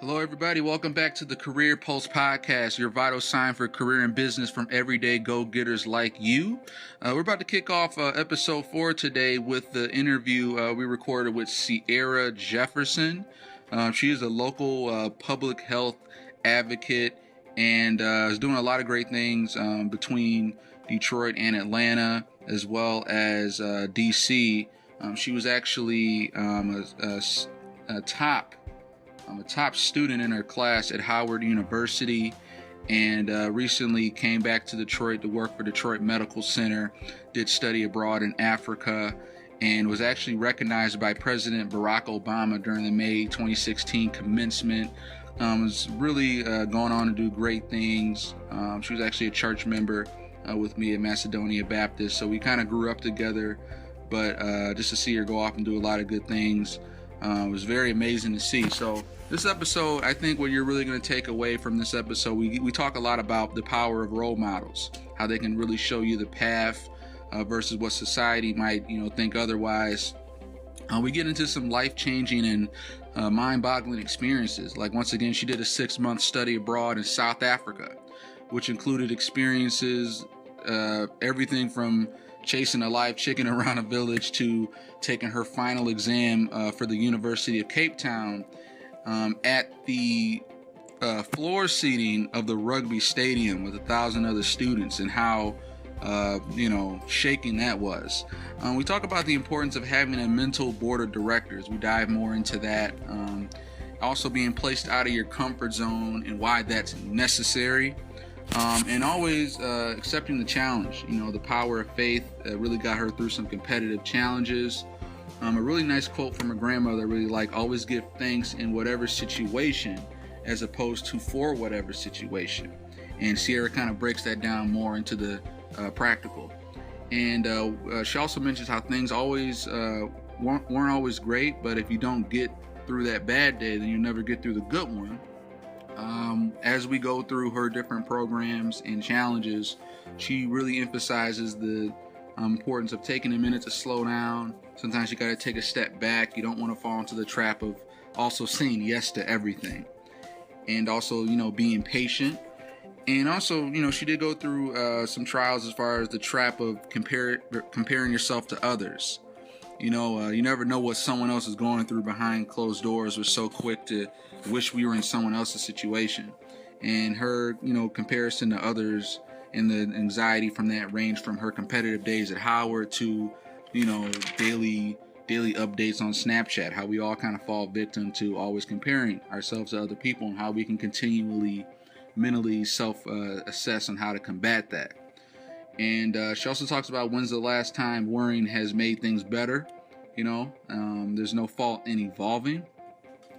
Hello, everybody. Welcome back to the Career Pulse Podcast, your vital sign for career and business from everyday go-getters like you. We're about to kick off episode 4 today with the interview we recorded with Ciearra Jefferson. She is a local public health advocate and is doing a lot of great things between Detroit and Atlanta, as well as DC. She was actually a top student in her class at Howard University, and recently came back to Detroit to work for Detroit Medical Center, did study abroad in Africa, and was actually recognized by President Barack Obama during the May 2016 commencement. Was really going on to do great things. She was actually a church member with me at Macedonia Baptist, so we kind of grew up together, but just to see her go off and do a lot of good things was very amazing to see. So this episode, I think what you're really going to take away from this episode, we talk a lot about the power of role models, how they can really show you the path versus what society might, think otherwise. We get into some life-changing and mind-boggling experiences. Like, once again, she did a 6-month study abroad in South Africa, which included experiences, everything from chasing a live chicken around a village to taking her final exam for the University of Cape Town at the floor seating of the rugby stadium with 1,000 other students, and how shaking that was. We talk about the importance of having a mental board of directors. We dive more into that. Also being placed out of your comfort zone and why that's necessary. And always accepting the challenge. The power of faith really got her through some competitive challenges. A really nice quote from her grandmother, really like, always give thanks in whatever situation as opposed to for whatever situation. And Ciearra kind of breaks that down more into the practical. And she also mentions how things always weren't always great, but if you don't get through that bad day, then you never get through the good one. As we go through her different programs and challenges, she really emphasizes the importance of taking a minute to slow down. Sometimes you got to take a step back. You don't want to fall into the trap of also saying yes to everything. And also, being patient. And also, she did go through some trials as far as the trap of comparing yourself to others. You never know what someone else is going through behind closed doors. We're so quick to wish we were in someone else's situation. And her, comparison to others and the anxiety from that ranged from her competitive days at Howard to, daily updates on Snapchat, how we all kind of fall victim to always comparing ourselves to other people, and how we can continually mentally self-assess on how to combat that. And she also talks about when's the last time worrying has made things better. There's no fault in evolving,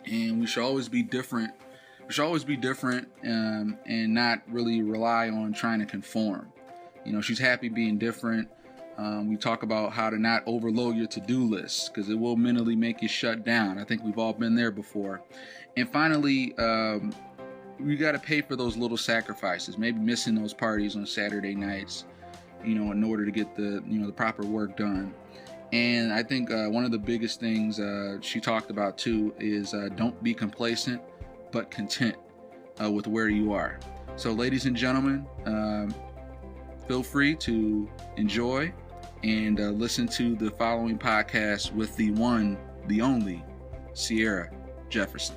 and we should always be different. And not really rely on trying to conform. She's happy being different. We talk about how to not overload your to-do list, because it will mentally make you shut down. I think we've all been there before. And finally, we got to pay for those little sacrifices, maybe missing those parties on Saturday nights, in order to get the proper work done. And I think one of the biggest things she talked about too is don't be complacent, but content with where you are. So, ladies and gentlemen, feel free to enjoy and listen to the following podcast with the one, the only, Ciearra Jefferson.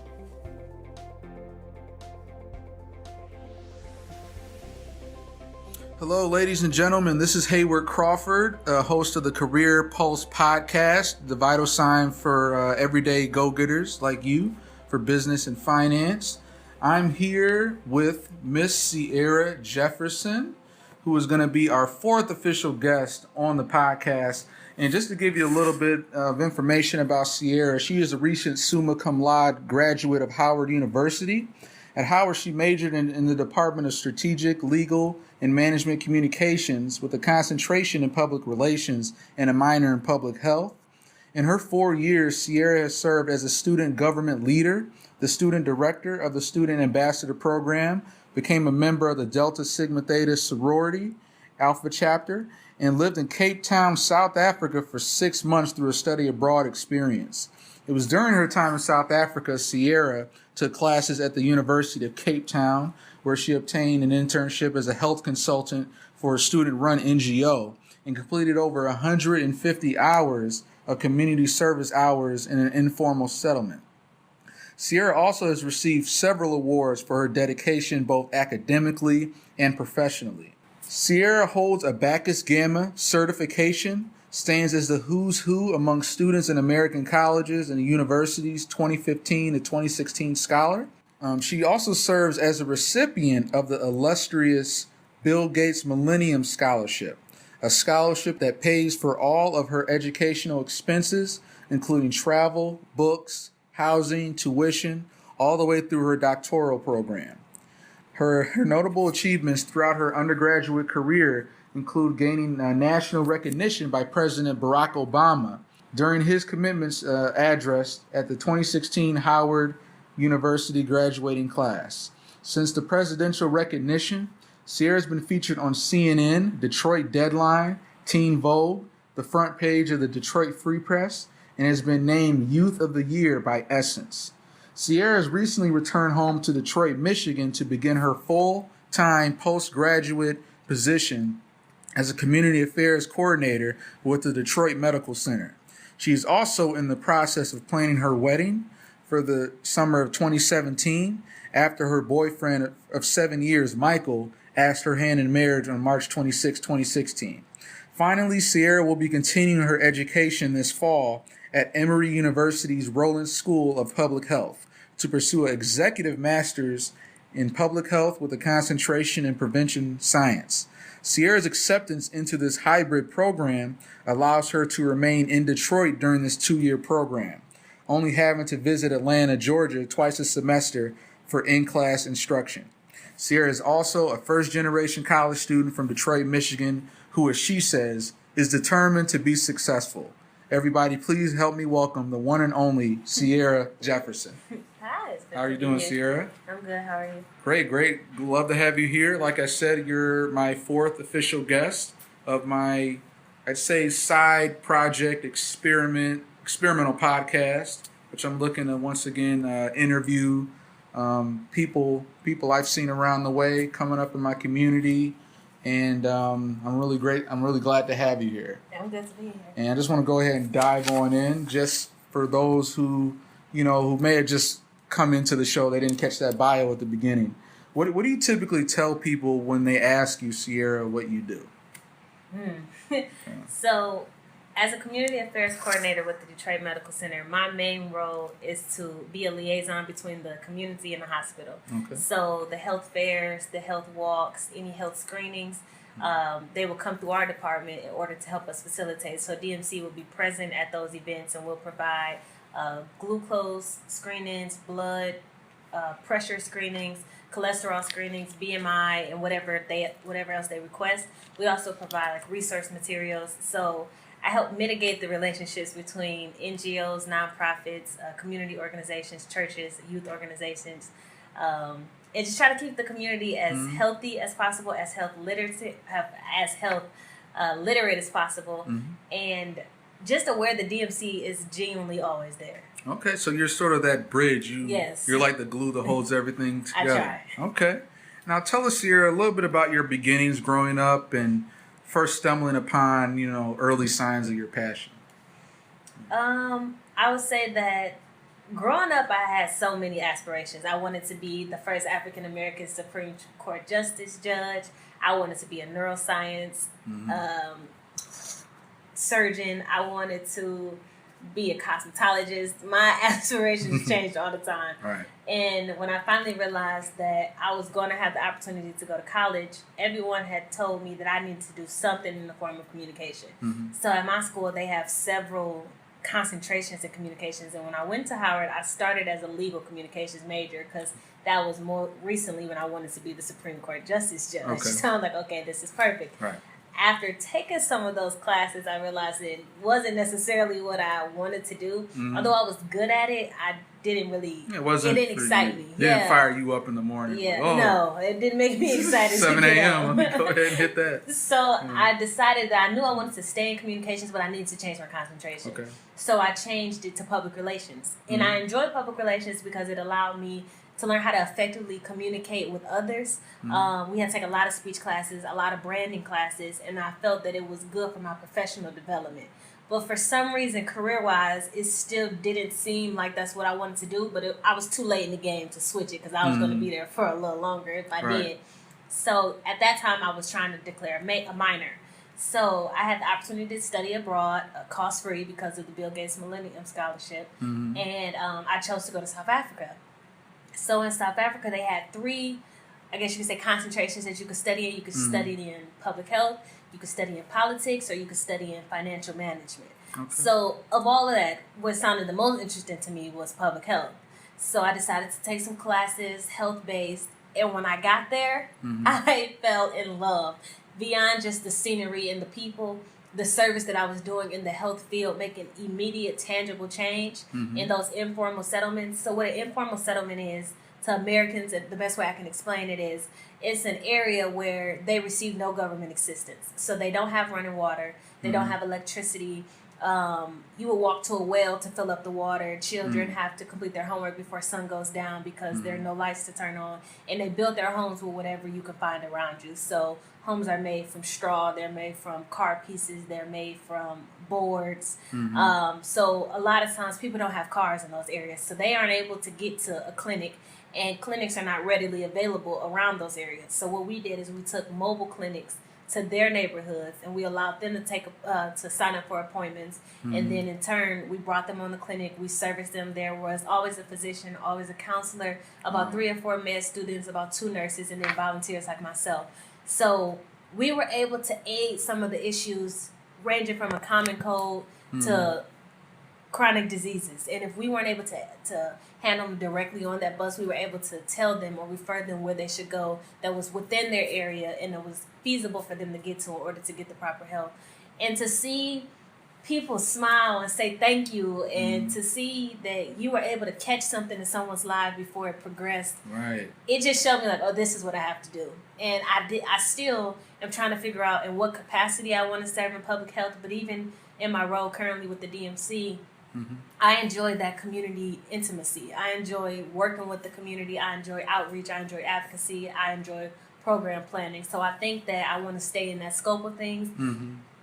Hello, ladies and gentlemen. This is Hayward Crawford, host of the Career Pulse Podcast, the vital sign for everyday go-getters like you for business and finance. I'm here with Miss Ciearra Jefferson, who is going to be our 4th official guest on the podcast. And just to give you a little bit of information about Ciearra, she is a recent summa cum laude graduate of Howard University. At Howard, she majored in the Department of Strategic, Legal, and Management Communications with a concentration in public relations and a minor in public health. In her 4 years, Ciearra has served as a student government leader, the student director of the Student Ambassador Program, became a member of the Delta Sigma Theta Sorority, Alpha Chapter, and lived in Cape Town, South Africa for 6 months through a study abroad experience. It was during her time in South Africa, Ciearra took classes at the University of Cape Town, where she obtained an internship as a health consultant for a student-run NGO and completed over 150 hours of community service hours in an informal settlement. Ciearra also has received several awards for her dedication both academically and professionally. Ciearra holds a Bacchus Gamma Certification, stands as the who's who among students in American colleges and universities 2015 to 2016 scholar. She also serves as a recipient of the illustrious Bill Gates Millennium Scholarship, a scholarship that pays for all of her educational expenses, including travel, books, housing, tuition, all the way through her doctoral program. Her notable achievements throughout her undergraduate career include gaining national recognition by President Barack Obama during his commencement address at the 2016 Howard University graduating class. Since the presidential recognition, Ciearra has been featured on CNN, Detroit Deadline, Teen Vogue, the front page of the Detroit Free Press, and has been named Youth of the Year by Essence. Ciearra has recently returned home to Detroit, Michigan to begin her full-time postgraduate position as a community affairs coordinator with the Detroit Medical Center. She is also in the process of planning her wedding for the summer of 2017 after her boyfriend of 7 years, Michael, asked her hand in marriage on March 26, 2016. Finally, Ciearra will be continuing her education this fall at Emory University's Rollins School of Public Health to pursue an executive master's in public health with a concentration in prevention science. Ciearra's acceptance into this hybrid program allows her to remain in Detroit during this 2-year program, only having to visit Atlanta, Georgia twice a semester for in-class instruction. Ciearra is also a first-generation college student from Detroit, Michigan, who, as she says, is determined to be successful. Everybody, please help me welcome the one and only Ciearra Jefferson. Hi. How are you doing, Ciearra? I'm good. How are you? Great. Love to have you here. Like I said, you're my 4th official guest of my, I'd say, side project experimental podcast, which I'm looking to once again interview people I've seen around the way coming up in my community. And I'm really glad to have you here. I'm good to be here. And I just want to go ahead and dive on in, just for those who may have just come into the show, they didn't catch that bio at the beginning. What do you typically tell people when they ask you, Ciearra, what you do? So, as a community affairs coordinator with the Detroit Medical Center, my main role is to be a liaison between the community and the hospital. Okay. So the health fairs, the health walks, any health screenings, they will come through our department in order to help us facilitate. So DMC will be present at those events and will provide glucose screenings, blood pressure screenings, cholesterol screenings, BMI, and whatever else they request. We also provide resource materials. So I help mitigate the relationships between NGOs, nonprofits, community organizations, churches, youth organizations, and just try to keep the community as healthy as possible, as health literate as possible, and just aware the DMC is genuinely always there. Okay, so you're sort of that bridge. Yes. You're like the glue that holds everything together. I try. Okay. Now tell us, Ciearra, a little bit about your beginnings growing up and first stumbling upon, early signs of your passion. I would say that growing up, I had so many aspirations. I wanted to be the first African American Supreme Court Justice Judge. I wanted to be a neuroscience surgeon. I wanted to be a cosmetologist. My aspirations changed all the time. Right. And when I finally realized that I was going to have the opportunity to go to college, everyone had told me that I needed to do something in the form of communication. So at my school, they have several concentrations in communications. And when I went to Howard, I started as a legal communications major because that was more recently when I wanted to be the Supreme Court Justice Judge. Okay. So I'm like, okay, this is perfect. Right. after taking some of those classes, I realized it wasn't necessarily what I wanted to do. Mm-hmm. Although I was good at it, I didn't really. It didn't excite me. It didn't fire you up in the morning. Yeah, like, oh, no, it didn't make me excited. 7 a.m. Let me go ahead and hit that. So I decided that I knew I wanted to stay in communications, but I needed to change my concentration. Okay. So I changed it to public relations, and I enjoyed public relations because it allowed me to learn how to effectively communicate with others. We had to take a lot of speech classes, a lot of branding classes, and I felt that it was good for my professional development. But for some reason, career-wise, it still didn't seem like that's what I wanted to do. But I was too late in the game to switch it because I was going to be there for a little longer if I did. So at that time, I was trying to declare a minor. So I had the opportunity to study abroad, cost-free because of the Bill Gates Millennium Scholarship. And I chose to go to South Africa. So in South Africa, they had 3, I guess you could say, concentrations that you could study in. You could study in public health, you could study in politics, or you could study in financial management. Okay. So of all of that, what sounded the most interesting to me was public health. So I decided to take some classes, health-based, and when I got there, I fell in love. Beyond just the scenery and the people, the service that I was doing in the health field, making immediate, tangible change in those informal settlements. So what an informal settlement is to Americans, the best way I can explain it is, it's an area where they receive no government assistance. So they don't have running water. They don't have electricity. You will walk to a well to fill up the water. Children have to complete their homework before sun goes down because there are no lights to turn on. And they build their homes with whatever you can find around you. So homes are made from straw. They're made from car pieces. They're made from boards. So a lot of times people don't have cars in those areas. So they aren't able to get to a clinic. And clinics are not readily available around those areas. So what we did is we took mobile clinics to their neighborhoods, and we allowed them to sign up for appointments. And then in turn, we brought them on the clinic. We serviced them. There was always a physician, always a counselor, about 3 or 4 med students, about 2 nurses, and then volunteers like myself. So we were able to aid some of the issues ranging from a common cold to chronic diseases. And if we weren't able to handle them directly on that bus, we were able to tell them or refer them where they should go that was within their area and it was feasible for them to get to in order to get the proper help. And to see people smile and say thank you, and to see that you were able to catch something in someone's life before it progressed, it just showed me like, oh, this is what I have to do. And I still am trying to figure out in what capacity I want to serve in public health, but even in my role currently with the DMC, I enjoy that community intimacy. I enjoy working with the community. I enjoy outreach. I enjoy advocacy. I enjoy program planning. So I think that I want to stay in that scope of things.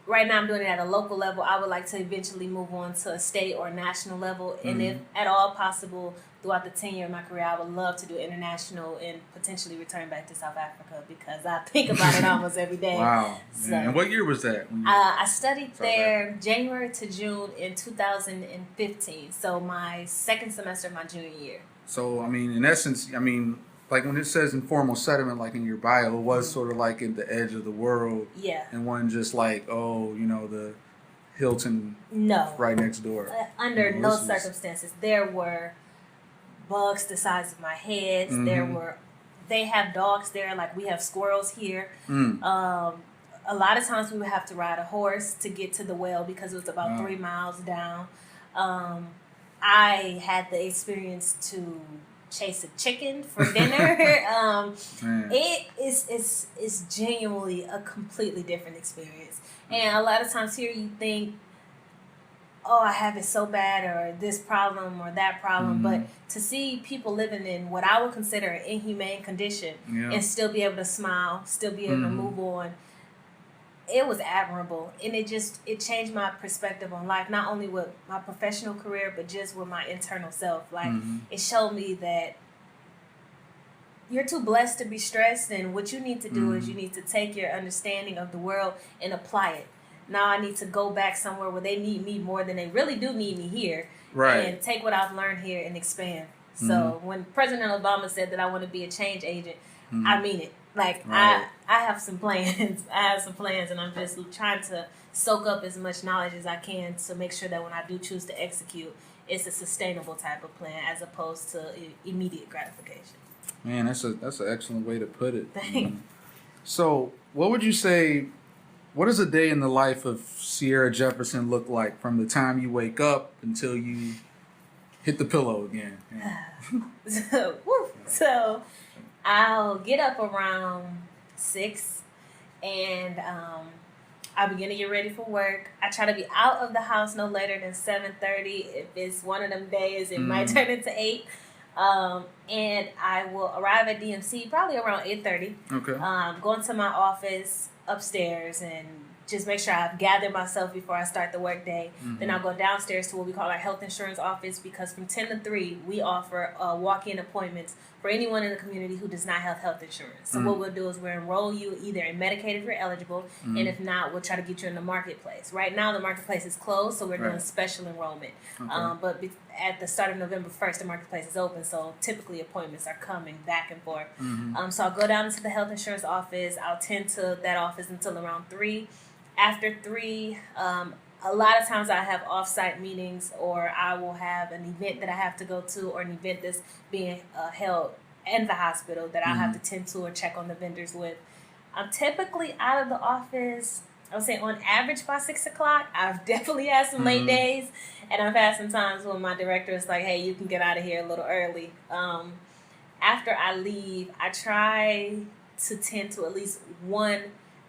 Right now I'm doing it at a local level. I would like to eventually move on to a state or national level. And if at all possible, throughout the tenure of my career, I would love to do international and potentially return back to South Africa because I think about it almost every day. Wow. So, and what year was that? I studied there January to June in 2015. So my second semester of my junior year. So, I mean, in essence, I mean, like when it says informal settlement, like in your bio, it was sort of like in the edge of the world. Yeah. And wasn't just like, oh, you know, the Hilton right next door. Under no circumstances. There were bugs the size of my head. They have dogs there like we have squirrels here. A lot of times we would have to ride a horse to get to the well because it was about 3 miles down. I had the experience to chase a chicken for dinner. It's genuinely a completely different experience. And a lot of times here you think, oh, I have it so bad, or this problem or that problem. But to see people living in what I would consider an inhumane condition and still be able to smile, still be able to move on, it was admirable. And it changed my perspective on life, not only with my professional career, but just with my internal self. Like, it showed me that you're too blessed to be stressed, and what you need to do is you need to take your understanding of the world and apply it. Now I need to go back somewhere where they need me more than they really do need me here. And take what I've learned here and expand. So when President Obama said that I want to be a change agent, I mean it. Like, I have some plans. And I'm just trying to soak up as much knowledge as I can to make sure that when I do choose to execute, it's a sustainable type of plan as opposed to immediate gratification. Man, that's an excellent way to put it. Thanks. So what would you say What does a day in the life of Ciearra Jefferson look like from the time you wake up until you hit the pillow again? Yeah. So I'll get up around 6 and I begin to get ready for work. I try to be out of the house no later than 7:30. If it's one of them days, it might turn into 8. And I will arrive at DMC probably around 8:30. Okay. Go into my office upstairs and just make sure I've gathered myself before I start the work day. Then I'll go downstairs to what we call our health insurance office, because from 10 to 3, we offer walk-in appointments for anyone in the community who does not have health insurance. So what we'll do is we'll enroll you either in Medicaid if you're eligible, and if not, we'll try to get you in the marketplace. Right now, the marketplace is closed, so we're doing special enrollment. Okay. But at the start of November 1st, the marketplace is open, so typically appointments are coming back and forth. So I'll go down into the health insurance office. I'll tend to that office until around 3. After 3, a lot of times I have off-site meetings, or I will have an event that I have to go to, or an event that's being held in the hospital that I have to tend to or check on the vendors with. I'm typically out of the office, I would say on average by 6 o'clock. I've definitely had some late days, and I've had some times when my director is like, hey, you can get out of here a little early. After I leave, I try to tend to at least one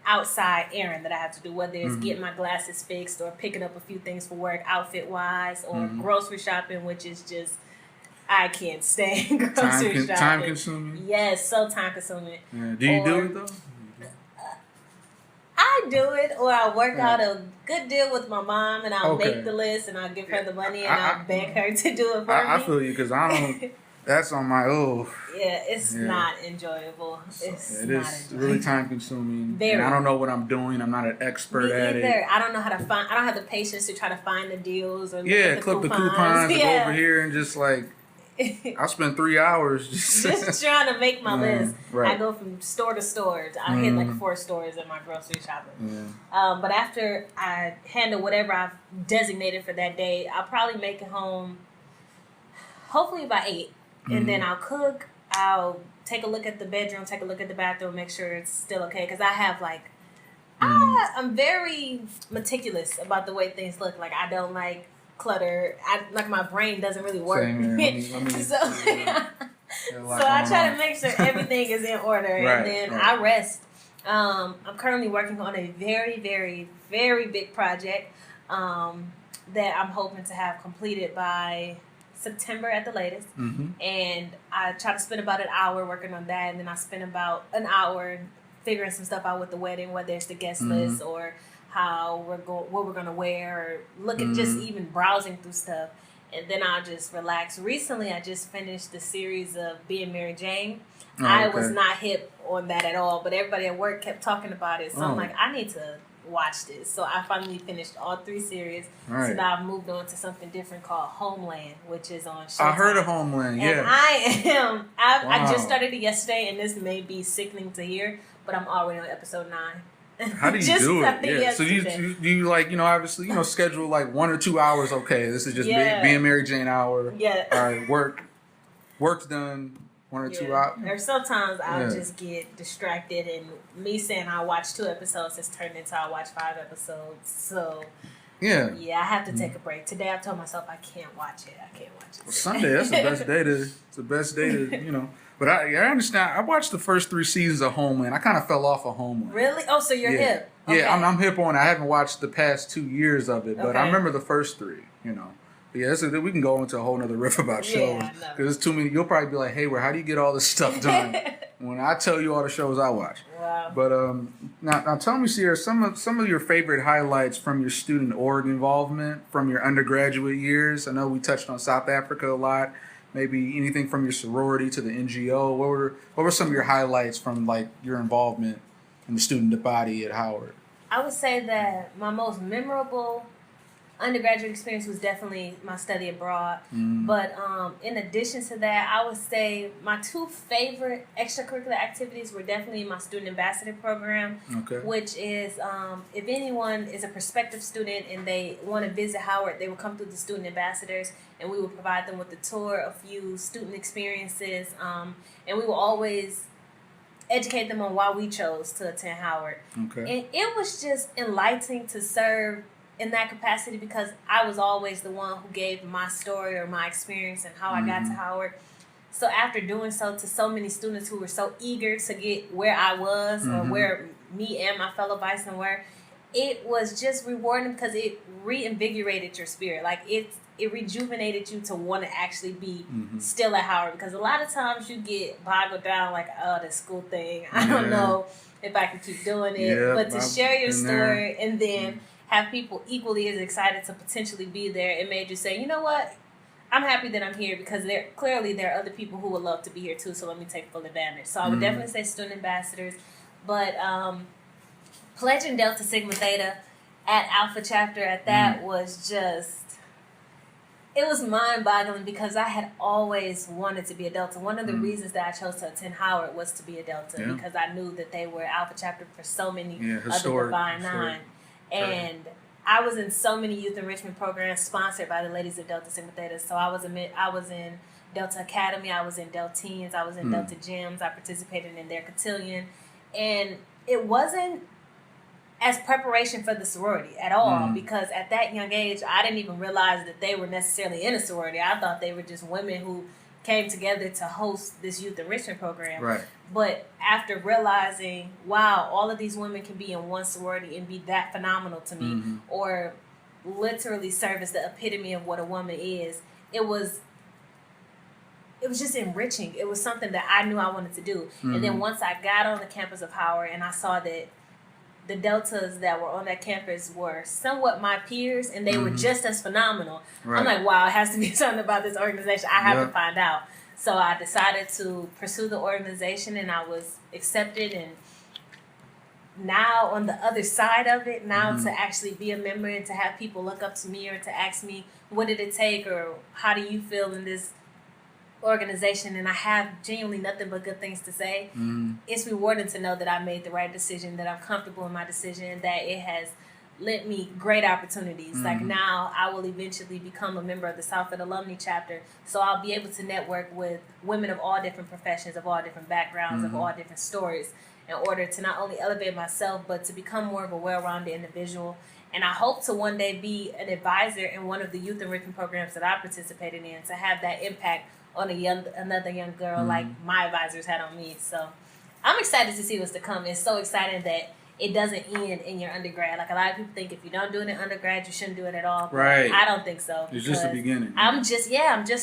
outside errand that I have to do, whether it's getting my glasses fixed or picking up a few things for work, outfit-wise, or grocery shopping, which is just, I can't stand grocery shopping. Time-consuming? Yes, so time-consuming. Yeah. Do you do it, though? I do it, or I'll work out a good deal with my mom, and I'll make the list, and I'll give her the money, and I'll beg her to do it for me. I feel you, because I don't... That's on my Yeah, it's not enjoyable. It is really time consuming. Very. And I don't know what I'm doing. I'm not an expert at it. I don't know how to find. I don't have the patience to try to find the deals or clip the coupons and go over here and just like. I spend 3 hours just trying to make my list. Right. I go from store to store. I hit like 4 stores in my grocery shopping. Yeah. But after I handle whatever I've designated for that day, I'll probably make it home. Hopefully by 8. And then I'll cook, I'll take a look at the bedroom, take a look at the bathroom, make sure it's still okay. Because I have I'm very meticulous about the way things look. Like, I don't like clutter. My brain doesn't really work. So I try to make sure everything is in order. And then I rest. I'm currently working on a very, very, very big project that I'm hoping to have completed by September at the latest. And I try to spend about an hour working on that, and then I spend about an hour figuring some stuff out with the wedding, whether it's the guest list or what we're gonna wear, or look at just even browsing through stuff, and then I'll just relax. Recently, I just finished the series of Being Mary Jane. I was not hip on that at all, but everybody at work kept talking about it, so I'm like, I need to watch this. So I finally finished all 3 series. So now I've moved on to something different called Homeland, which is on Showtime. I heard of Homeland, and I just started it yesterday, and this may be sickening to hear, but I'm already on episode 9. How do you do it? Yeah. So you like, obviously, schedule like 1 or 2 hours. Okay, this is just Being Mary Jane hour. Yeah. All right, work's done. 1 or 2 hours. Or sometimes I'll just get distracted, and me saying I'll watch 2 episodes has turned into I'll watch 5 episodes. So I have to take a break. Today I told myself I can't watch it. Well, Sunday, that's the best day to. But I understand. I watched the first 3 seasons of Homeland. I kind of fell off of Homeland. Really? Oh, so you're hip? Okay. Yeah, I'm hip on it. I haven't watched the past 2 years of it, but I remember the first 3. Yeah, we can go into a whole nother riff about shows because there's too many. You'll probably be like, "Hey, how do you get all this stuff done?" When I tell you all the shows I watch. Wow. But now tell me, Ciearra, some of your favorite highlights from your student org involvement from your undergraduate years. I know we touched on South Africa a lot. Maybe anything from your sorority to the NGO. What were some of your highlights from your involvement in the student body at Howard? I would say that my most memorable undergraduate experience was definitely my study abroad. But in addition to that, I would say my 2 favorite extracurricular activities were definitely my student ambassador program, which is if anyone is a prospective student and they want to visit Howard, they will come through the student ambassadors, and we will provide them with a tour, a few student experiences, and we will always educate them on why we chose to attend Howard. Okay. And it was just enlightening to serve in that capacity because I was always the one who gave my story or my experience and how I got to Howard. So after doing so to so many students who were so eager to get where I was or where me and my fellow bison were, it was just rewarding because it reinvigorated your spirit. Like it rejuvenated you to want to actually be still at Howard, because a lot of times you get boggled down like, oh, the school thing, I don't know if I can keep doing it. Yep, but to share your story there. and then have people equally as excited to potentially be there, it made you say, you know what, I'm happy that I'm here because there are other people who would love to be here too, so let me take full advantage. So I would definitely say student ambassadors, but pledging Delta Sigma Theta at Alpha Chapter at that was just, it was mind-boggling because I had always wanted to be a Delta. One of the reasons that I chose to attend Howard was to be a Delta because I knew that they were Alpha Chapter for so many other Divine Nine. And I was in so many youth enrichment programs sponsored by the ladies of Delta Sigma Theta. So I was in Delta Academy, I was in Delta Teens, I was in Delta Gyms, I participated in their cotillion. And it wasn't as preparation for the sorority at all because at that young age, I didn't even realize that they were necessarily in a sorority. I thought they were just women who came together to host this youth enrichment program. Right. But after realizing, wow, all of these women can be in one sorority and be that phenomenal to me, or literally serve as the epitome of what a woman is, it was just enriching. It was something that I knew I wanted to do. And then once I got on the campus of Howard and I saw that the Deltas that were on that campus were somewhat my peers and they were just as phenomenal. Right. I'm like, wow, it has to be something about this organization. I have to find out. So I decided to pursue the organization and I was accepted. And now on the other side of it, now to actually be a member and to have people look up to me or to ask me, what did it take or how do you feel in this organization, and I have genuinely nothing but good things to say. It's rewarding to know that I made the right decision, that I'm comfortable in my decision, that it has lent me great opportunities. Like now I will eventually become a member of the Southfield Alumni Chapter, so I'll be able to network with women of all different professions, of all different backgrounds, of all different stories, in order to not only elevate myself, but to become more of a well-rounded individual. And I hope to one day be an advisor in one of the youth enrichment programs that I participated in, to have that impact on another young girl like my advisors had on me. So I'm excited to see what's to come. It's so exciting that it doesn't end in your undergrad. Like a lot of people think if you don't do it in undergrad, you shouldn't do it at all. But right. I don't think so. It's just the beginning. I'm just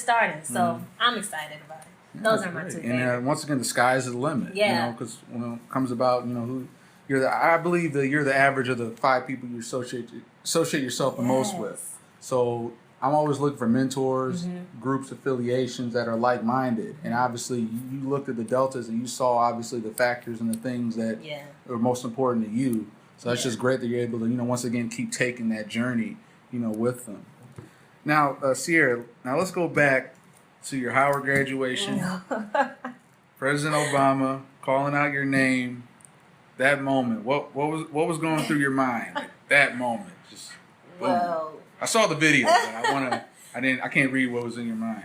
starting. So I'm excited about it. Those are my two favorites. And once again, the sky is the limit. Yeah. Because when it comes about, who I believe that you're the average of the 5 people you associate yourself the most with. So I'm always looking for mentors, groups, affiliations that are like-minded. And obviously, you looked at the Deltas and you saw, obviously, the factors and the things that are most important to you. So that's just great that you're able to, once again, keep taking that journey, with them. Now, Ciearra, let's go back to your Howard graduation. President Obama calling out your name. That moment, what was going through your mind at that moment? Just boom. Well, I saw the video, but I can't read what was in your mind.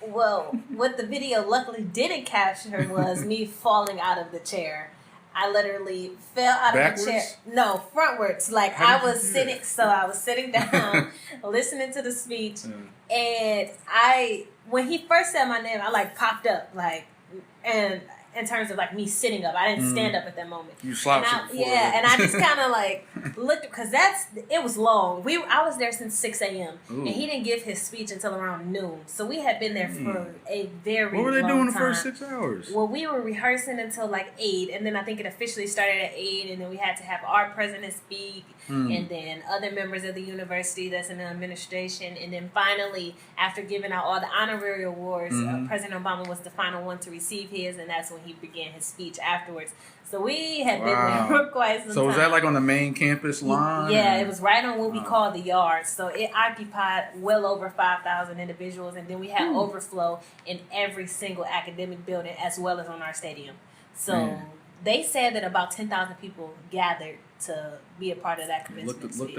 Well, what the video luckily didn't capture was me falling out of the chair. I literally fell out Backwards? of the chair. No, frontwards. Like I was sitting down, listening to the speech, and when he first said my name, I popped up and in terms of me sitting up. I didn't stand up at that moment. You slouched before. Yeah, and I just kind of looked, because it was long. I was there since 6 a.m. and he didn't give his speech until around noon. So we had been there for a very long time. What were they doing the first 6 hours? Well, we were rehearsing until 8, and then I think it officially started at 8, and then we had to have our president speak, and then other members of the university that's in the administration, and then finally, after giving out all the honorary awards, President Obama was the final one to receive his, and that's when he began his speech afterwards. So we had been there for quite some time. So was that on the main campus lawn? Yeah, it was right on what we call the yard. So it occupied well over 5,000 individuals, and then we had overflow in every single academic building as well as on our stadium. So they said that about 10,000 people gathered to be a part of that commencement speech.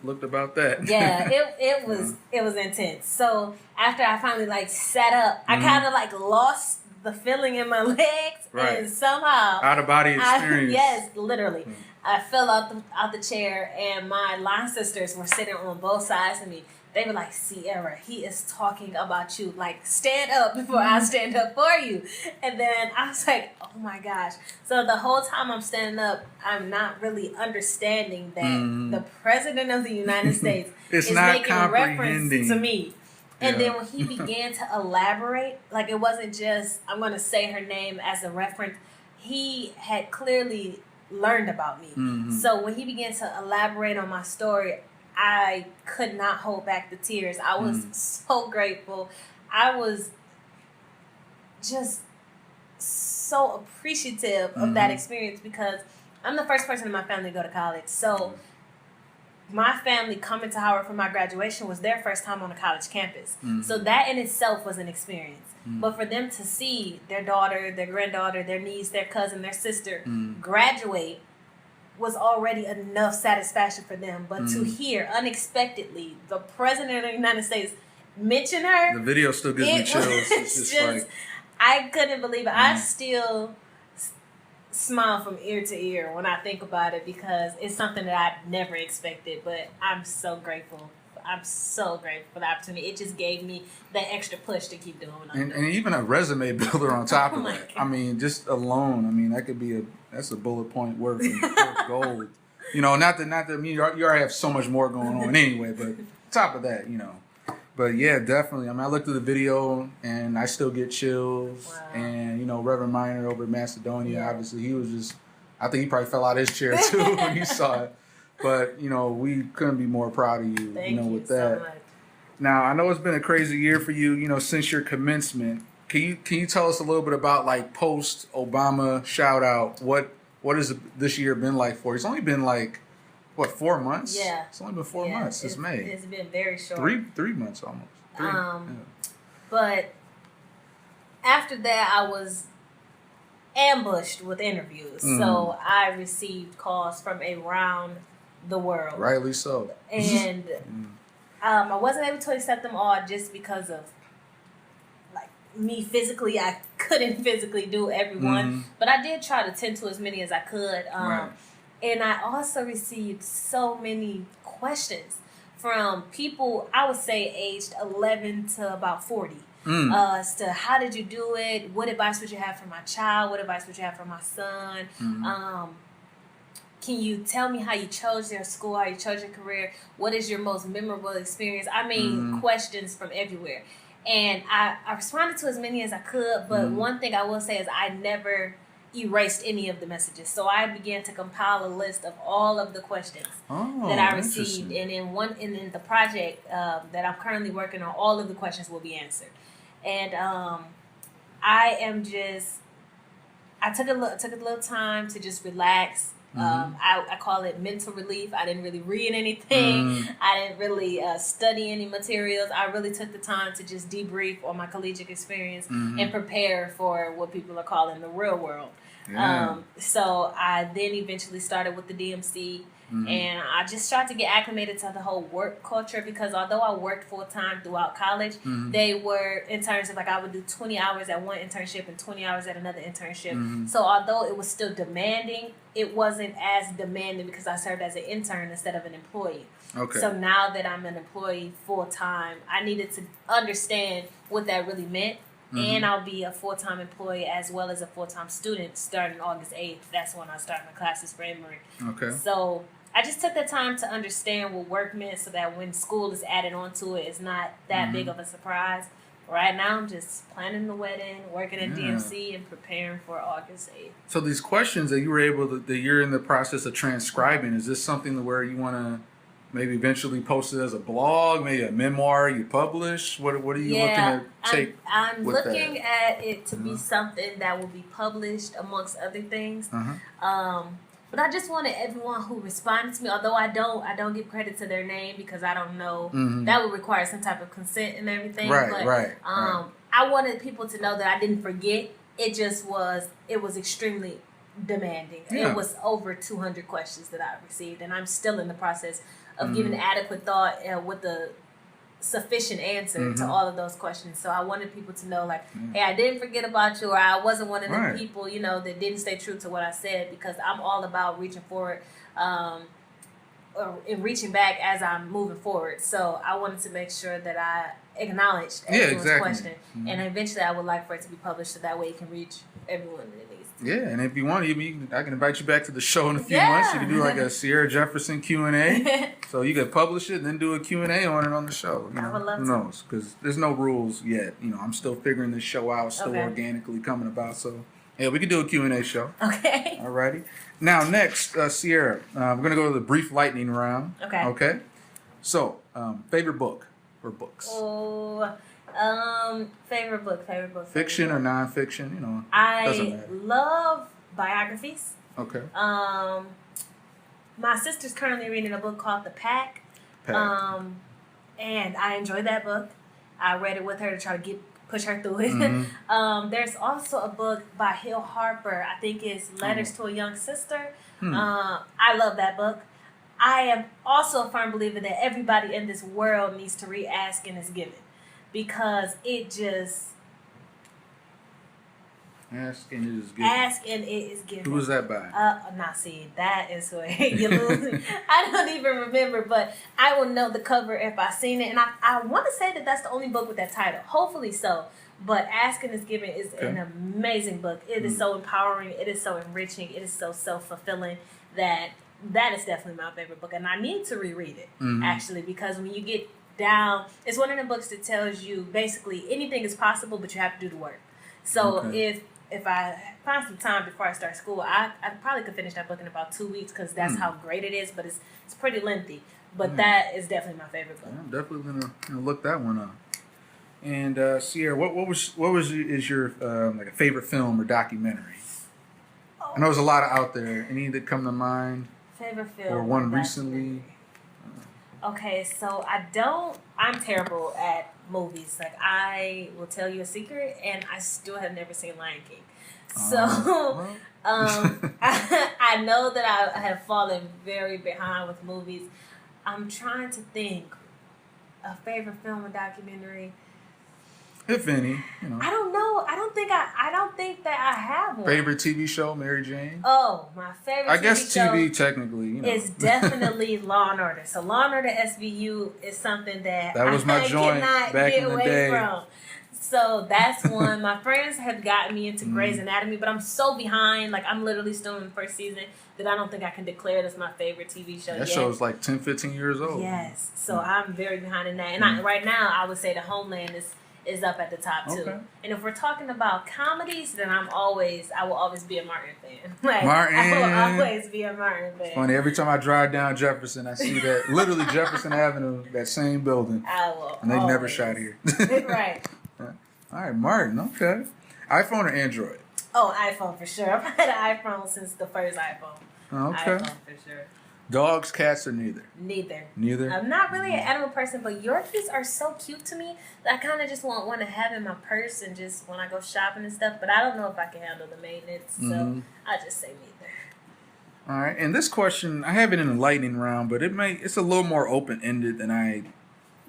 Looked about that. Yeah, it was intense. So after I finally sat up, I kind of lost the feeling in my legs, Right. and somehow Out of body experience. yes, literally. I fell out the chair, and my line sisters were sitting on both sides of me. They were like, Ciearra, he is talking about you. Like, stand up before I stand up for you. And then I was like, oh my gosh. So the whole time I'm standing up, I'm not really understanding that the President of the United States is making a reference to me. And then when he began to elaborate, like it wasn't just, I'm going to say her name as a reference. He had clearly learned about me. So when he began to elaborate on my story, I could not hold back the tears. I was so grateful. I was just so appreciative of that experience because I'm the first person in my family to go to college. So my family coming to Howard for my graduation was their first time on a college campus. So that in itself was an experience. But for them to see their daughter, their granddaughter, their niece, their cousin, their sister graduate was already enough satisfaction for them. But to hear unexpectedly the President of the United States mention her, the video still gives me chills. It's just like, I couldn't believe it. I still smile from ear to ear when I think about it because it's something that I never expected. But I'm so grateful. I'm so grateful for the opportunity. It just gave me that extra push to keep doing what I'm doing. And even a resume builder on top of that. I mean, just alone. I mean, that could be that's a bullet point worth gold. You know, not that I mean, you already have so much more going on anyway. But top of that, you know. But yeah, definitely. I mean, I looked through the video and I still get chills. Wow. And you know, Reverend Minor over in Macedonia, obviously, he was just. I think he probably fell out of his chair too when he saw it. But, you know, we couldn't be more proud of you, Thank you with that. So much. Now, I know it's been a crazy year for you, you know, since your commencement. Can you tell us a little bit about, like, post-Obama shout-out? What has this year been like for you? It's only been, like, 4 months? Yeah. It's only been 4 months since May. It's been very short. Three months almost. But after that, I was ambushed with interviews. So I received calls from around the world. Rightly so. And I wasn't able to accept them all just because of like me physically. I couldn't physically do every one, but I did try to tend to as many as I could. And I also received so many questions from people, I would say aged 11 to about 40. As to how did you do it? What advice would you have for my child? What advice would you have for my son? Can you tell me how you chose your school, how you chose your career? What is your most memorable experience? I mean, questions from everywhere. And I responded to as many as I could, but one thing I will say is I never erased any of the messages. So I began to compile a list of all of the questions that I received. And in the project that I'm currently working on, all of the questions will be answered. And I took a little time to just relax. I call it mental relief. I didn't really read anything. I didn't really study any materials. I really took the time to just debrief on my collegiate experience and prepare for what people are calling the real world. So I then eventually started with the DMC. And I just tried to get acclimated to the whole work culture because although I worked full-time throughout college, they were in terms of like I would do 20 hours at one internship and 20 hours at another internship. So although it was still demanding, it wasn't as demanding because I served as an intern instead of an employee. Okay. So now that I'm an employee full-time, I needed to understand what that really meant. And I'll be a full-time employee as well as a full-time student starting August 8th. That's when I start my classes for Emory. Okay. So I just took the time to understand what work meant so that when school is added onto it, it's not that big of a surprise. Right now, I'm just planning the wedding, working at DMC, and preparing for August 8th. So these questions that you were able to, that you're in the process of transcribing, is this something where you want to maybe eventually post it as a blog, maybe a memoir you publish? What are you looking to take? I'm looking at it to be something that will be published amongst other things. But I just wanted everyone who responded to me, although I don't give credit to their name because I don't know, that would require some type of consent and everything. I wanted people to know that I didn't forget. It was extremely demanding. It was over 200 questions that I received, and I'm still in the process of giving adequate thought with the sufficient answer to all of those questions. So I wanted people to know, like, hey, I didn't forget about you, or I wasn't one of the people, you know, that didn't stay true to what I said, because I'm all about reaching forward and reaching back as I'm moving forward. So I wanted to make sure that I acknowledged everyone's question. And eventually I would like for it to be published so that way it can reach everyone that it needs to. Yeah, and if you want, I can invite you back to the show in a few months. You can do like a Ciearra Jefferson Q&A. So you can publish it and then do a Q&A on it on the show. You know, I would love who knows? Because there's no rules yet. You know, I'm still figuring this show out, still organically coming about. So, yeah, we can do a Q&A show. Okay. Alrighty. Now, next, Ciearra, we're going to go to the brief lightning round. Okay. Okay? So, favorite book or books? Oh, favorite book. Fiction or nonfiction, you know. I love biographies. Okay. My sister's currently reading a book called The Pack. And I enjoyed that book. I read it with her to try to push her through it. There's also a book by Hill Harper. I think it's Letters to a Young Sister. I love that book. I am also a firm believer that everybody in this world needs to read Ask and Is Given, because it just... Ask and It Is Given. Ask and It Is Given. Who was that by? See, that is where you lose. I don't even remember, but I will know the cover if I've seen it. And I want to say that that's the only book with that title. Hopefully so. But Ask and Is Given is an amazing book. It is so empowering. It is so enriching. It is so self-fulfilling that is definitely my favorite book. And I need to reread it, actually, because when you get down, it's one of the books that tells you basically anything is possible, but you have to do the work. So if I find some time before I start school, I probably could finish that book in about 2 weeks, because that's how great it is. But it's pretty lengthy. But that is definitely my favorite book. I'm definitely gonna look that one up. And Ciearra, what is your like a favorite film or documentary? I know there's a lot out there. Any that come to mind? Favorite film or one recently? Okay, so I'm terrible at movies. Like, I will tell you a secret, and I still have never seen Lion King. So, I know that I have fallen very behind with movies. I'm trying to think a favorite film or documentary. If any, you know. I don't know. I don't think that I have one. Favorite TV show, Mary Jane? Oh, my favorite I guess TV technically, you know. It's definitely Law and Order. So Law and Order SVU is something that was my joint back in the day. From. So that's one. My friends have gotten me into Grey's Anatomy, but I'm so behind. Like, I'm literally still in the first season that I don't think I can declare it as my favorite TV show That yet. show's like 10, 15 years old. Yes. So I'm very behind in that. And right now, I would say The Homeland is up at the top too. Okay. And if we're talking about comedies, then I will always be a Martin fan. Like, Martin. I will always be a Martin fan. It's funny, every time I drive down Jefferson, I see that literally Jefferson Avenue, that same building. And they never shot here. Right. All right, Martin. Okay. iPhone or Android? Oh, iPhone for sure. I've had an iPhone since the first iPhone. Okay. iPhone for sure. Dogs, cats, or neither? Neither. I'm not really an animal person, but Yorkies are so cute to me that I kind of just want one to have in my purse and just when I go shopping and stuff. But I don't know if I can handle the maintenance, so I just say neither. All right. And this question, I have it in a lightning round, but it's a little more open-ended than I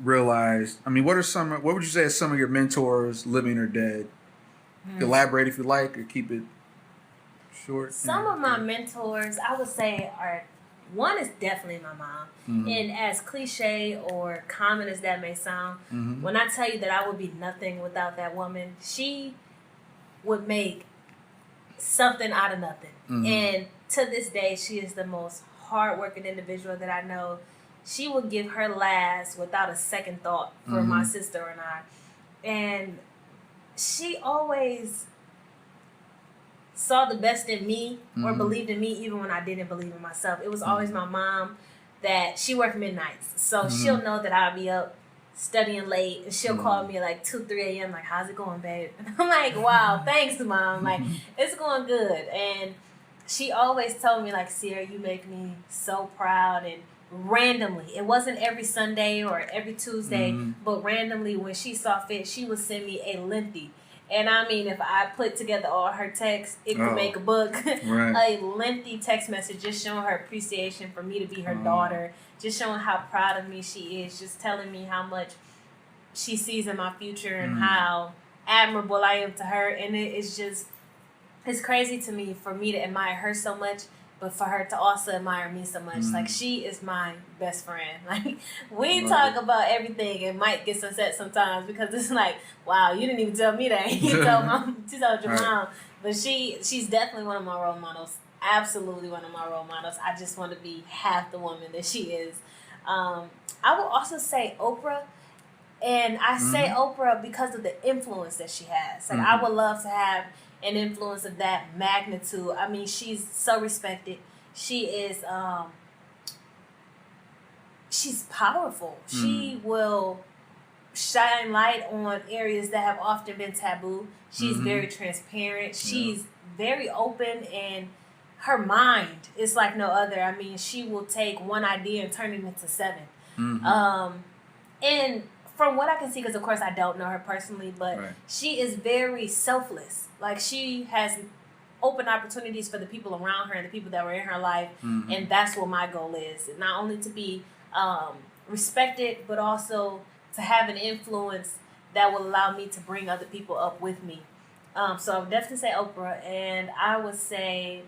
realized. I mean, what would you say are some of your mentors, living or dead? Elaborate if you like, or keep it short. Some of my mentors, I would say, one is definitely my mom. And as cliche or common as that may sound, when I tell you that I would be nothing without that woman, she would make something out of nothing. And to this day, she is the most hardworking individual that I know. She would give her last without a second thought for my sister and I. And she always saw the best in me or believed in me even when I didn't believe in myself. It was always my mom that she worked midnights. So she'll know that I'll be up studying late and she'll call me like 2, 3 a.m. like, how's it going, babe? And I'm like, wow, thanks, Mom. Like, it's going good. And she always told me, like, Ciearra, you make me so proud. And randomly, it wasn't every Sunday or every Tuesday, but randomly when she saw fit, she would send me a lengthy. And I mean, if I put together all her texts, it could make a book. A lengthy text message just showing her appreciation for me to be her daughter, just showing how proud of me she is, just telling me how much she sees in my future and how admirable I am to her. And it's crazy to me for me to admire her so much, but for her to also admire me so much. Like, she is my best friend. Like, we talk about everything, and Mike gets upset sometimes because it's like, wow, you didn't even tell me that. You told your mom. But she's definitely one of my role models. Absolutely one of my role models. I just want to be half the woman that she is. I will also say Oprah. And I say Oprah because of the influence that she has. Like, I would love to have an influence of that magnitude. I mean, she's so respected. She is, she's powerful. She will shine light on areas that have often been taboo. She's very transparent. She's very open, and her mind is like no other. I mean, she will take one idea and turn it into 7. And from what I can see, because of course I don't know her personally, but she is very selfless. Like, she has open opportunities for the people around her and the people that were in her life. And that's what my goal is. Not only to be respected, but also to have an influence that will allow me to bring other people up with me. So I would definitely say Oprah. And I would say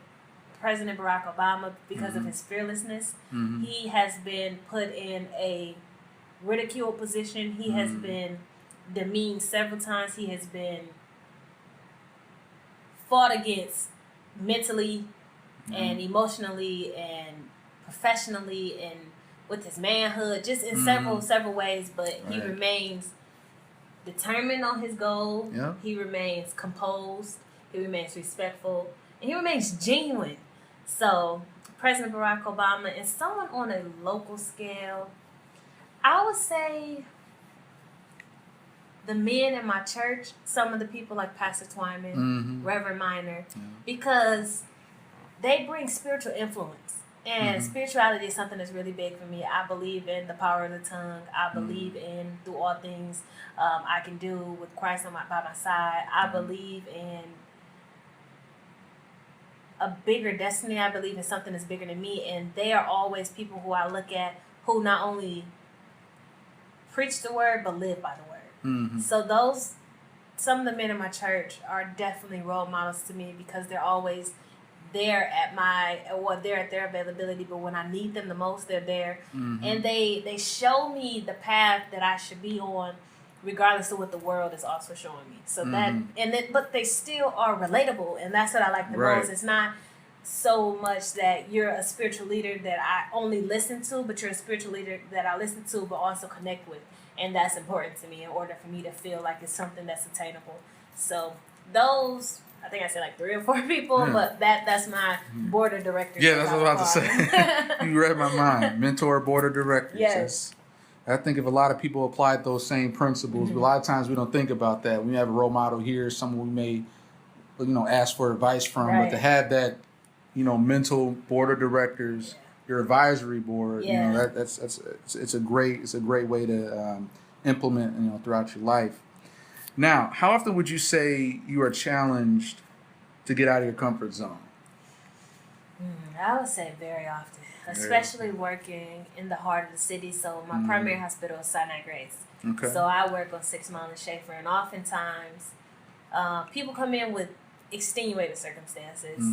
President Barack Obama, because of his fearlessness. He has been put in a ridiculed position. He has been demeaned several times. He has been fought against mentally and emotionally and professionally and with his manhood, just in several ways. But he remains determined on his goal. He remains composed. He remains respectful. And he remains genuine. So President Barack Obama, and someone on a local scale, I would say the men in my church, some of the people like Pastor Twyman, Reverend Minor, because they bring spiritual influence. And spirituality is something that's really big for me. I believe in the power of the tongue. I believe in through all things I can do with Christ by my side. I believe in a bigger destiny. I believe in something that's bigger than me. And they are always people who I look at who not only preach the word, but live by the word. So some of the men in my church are definitely role models to me, because they're always there at they're at their availability, but when I need them the most, they're there. And they show me the path that I should be on, regardless of what the world is also showing me. So but they still are relatable, and that's what I like the most. It's not so much that you're a spiritual leader that I only listen to, but you're a spiritual leader that I listen to but also connect with. And that's important to me in order for me to feel like it's something that's attainable. So those, I think I said like 3 or 4 people, but that's my board of directors. Yeah, that's what I was about to say. You read my mind. Mentor, board of directors. Yes. I think if a lot of people applied those same principles, but a lot of times we don't think about that. We have a role model here, someone we may, ask for advice from, but to have that, mental board of directors, your advisory board, it's a great way to implement, throughout your life. Now, how often would you say you are challenged to get out of your comfort zone? I would say very often, especially working in the heart of the city. So my primary hospital is Sinai Grace. Okay. So I work on 6 Mile and Schaefer, and oftentimes people come in with extenuating circumstances,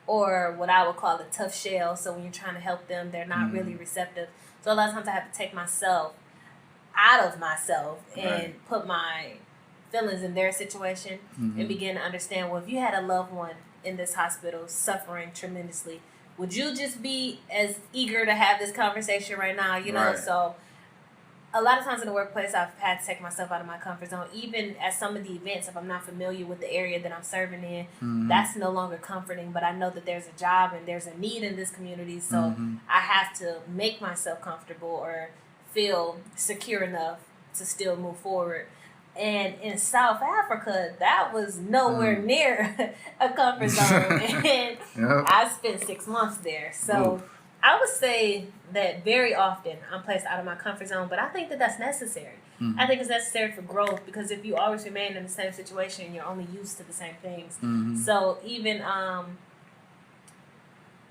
or what I would call a tough shell. So when you're trying to help them, they're not really receptive. So a lot of times I have to take myself out of myself and put my feelings in their situation and begin to understand, well, if you had a loved one in this hospital suffering tremendously, would you just be as eager to have this conversation right now? So a lot of times in the workplace, I've had to take myself out of my comfort zone. Even at some of the events, if I'm not familiar with the area that I'm serving in, that's no longer comforting. But I know that there's a job and there's a need in this community, so I have to make myself comfortable or feel secure enough to still move forward. And in South Africa, that was nowhere near a comfort zone. And I spent 6 months there. So I would say that very often I'm placed out of my comfort zone, but I think that that's necessary. I think it's necessary for growth, because if you always remain in the same situation, you're only used to the same things. So even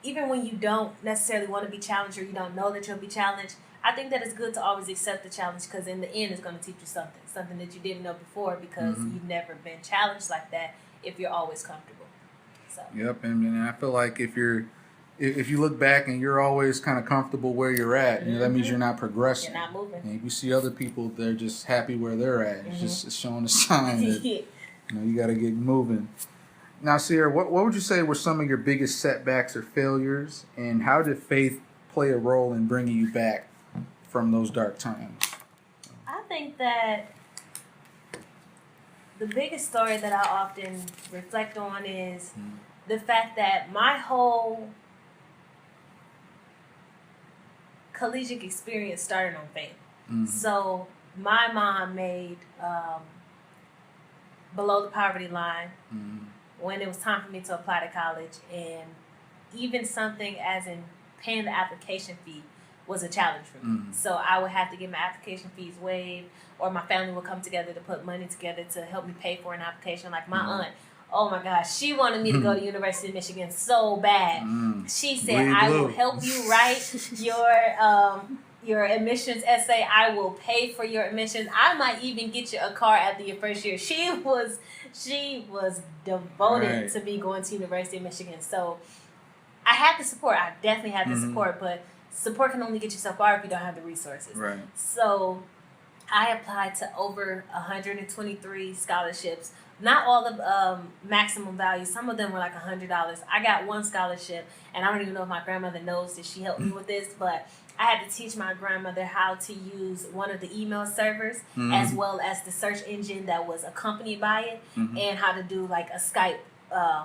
when you don't necessarily want to be challenged, or you don't know that you'll be challenged, I think that it's good to always accept the challenge, because in the end it's going to teach you something that you didn't know before, because you've never been challenged like that if you're always comfortable. So. Yep, and I feel like if you look back and you're always kind of comfortable where you're at, that means you're not progressing. You're not moving. And if you see other people, they're just happy where they're at. It's showing a sign that you got to get moving. Now, Ciearra, what would you say were some of your biggest setbacks or failures, and how did faith play a role in bringing you back from those dark times? I think that the biggest story that I often reflect on is the fact that my whole collegiate experience started on faith. So my mom made below the poverty line when it was time for me to apply to college, and even something as in paying the application fee was a challenge for me. So I would have to get my application fees waived, or my family would come together to put money together to help me pay for an application. Like my aunt, oh my gosh, she wanted me to go to University of Michigan so bad. She said, I will help you write your admissions essay. I will pay for your admissions. I might even get you a car after your first year. She was devoted to me going to University of Michigan. So I had the support. I definitely had the support, but support can only get you so far if you don't have the resources. Right. So I applied to over 123 scholarships. Not all the maximum value. Some of them were like $100. I got one scholarship, and I don't even know if my grandmother knows that she helped me with this, but I had to teach my grandmother how to use one of the email servers, as well as the search engine that was accompanied by it, and how to do like a Skype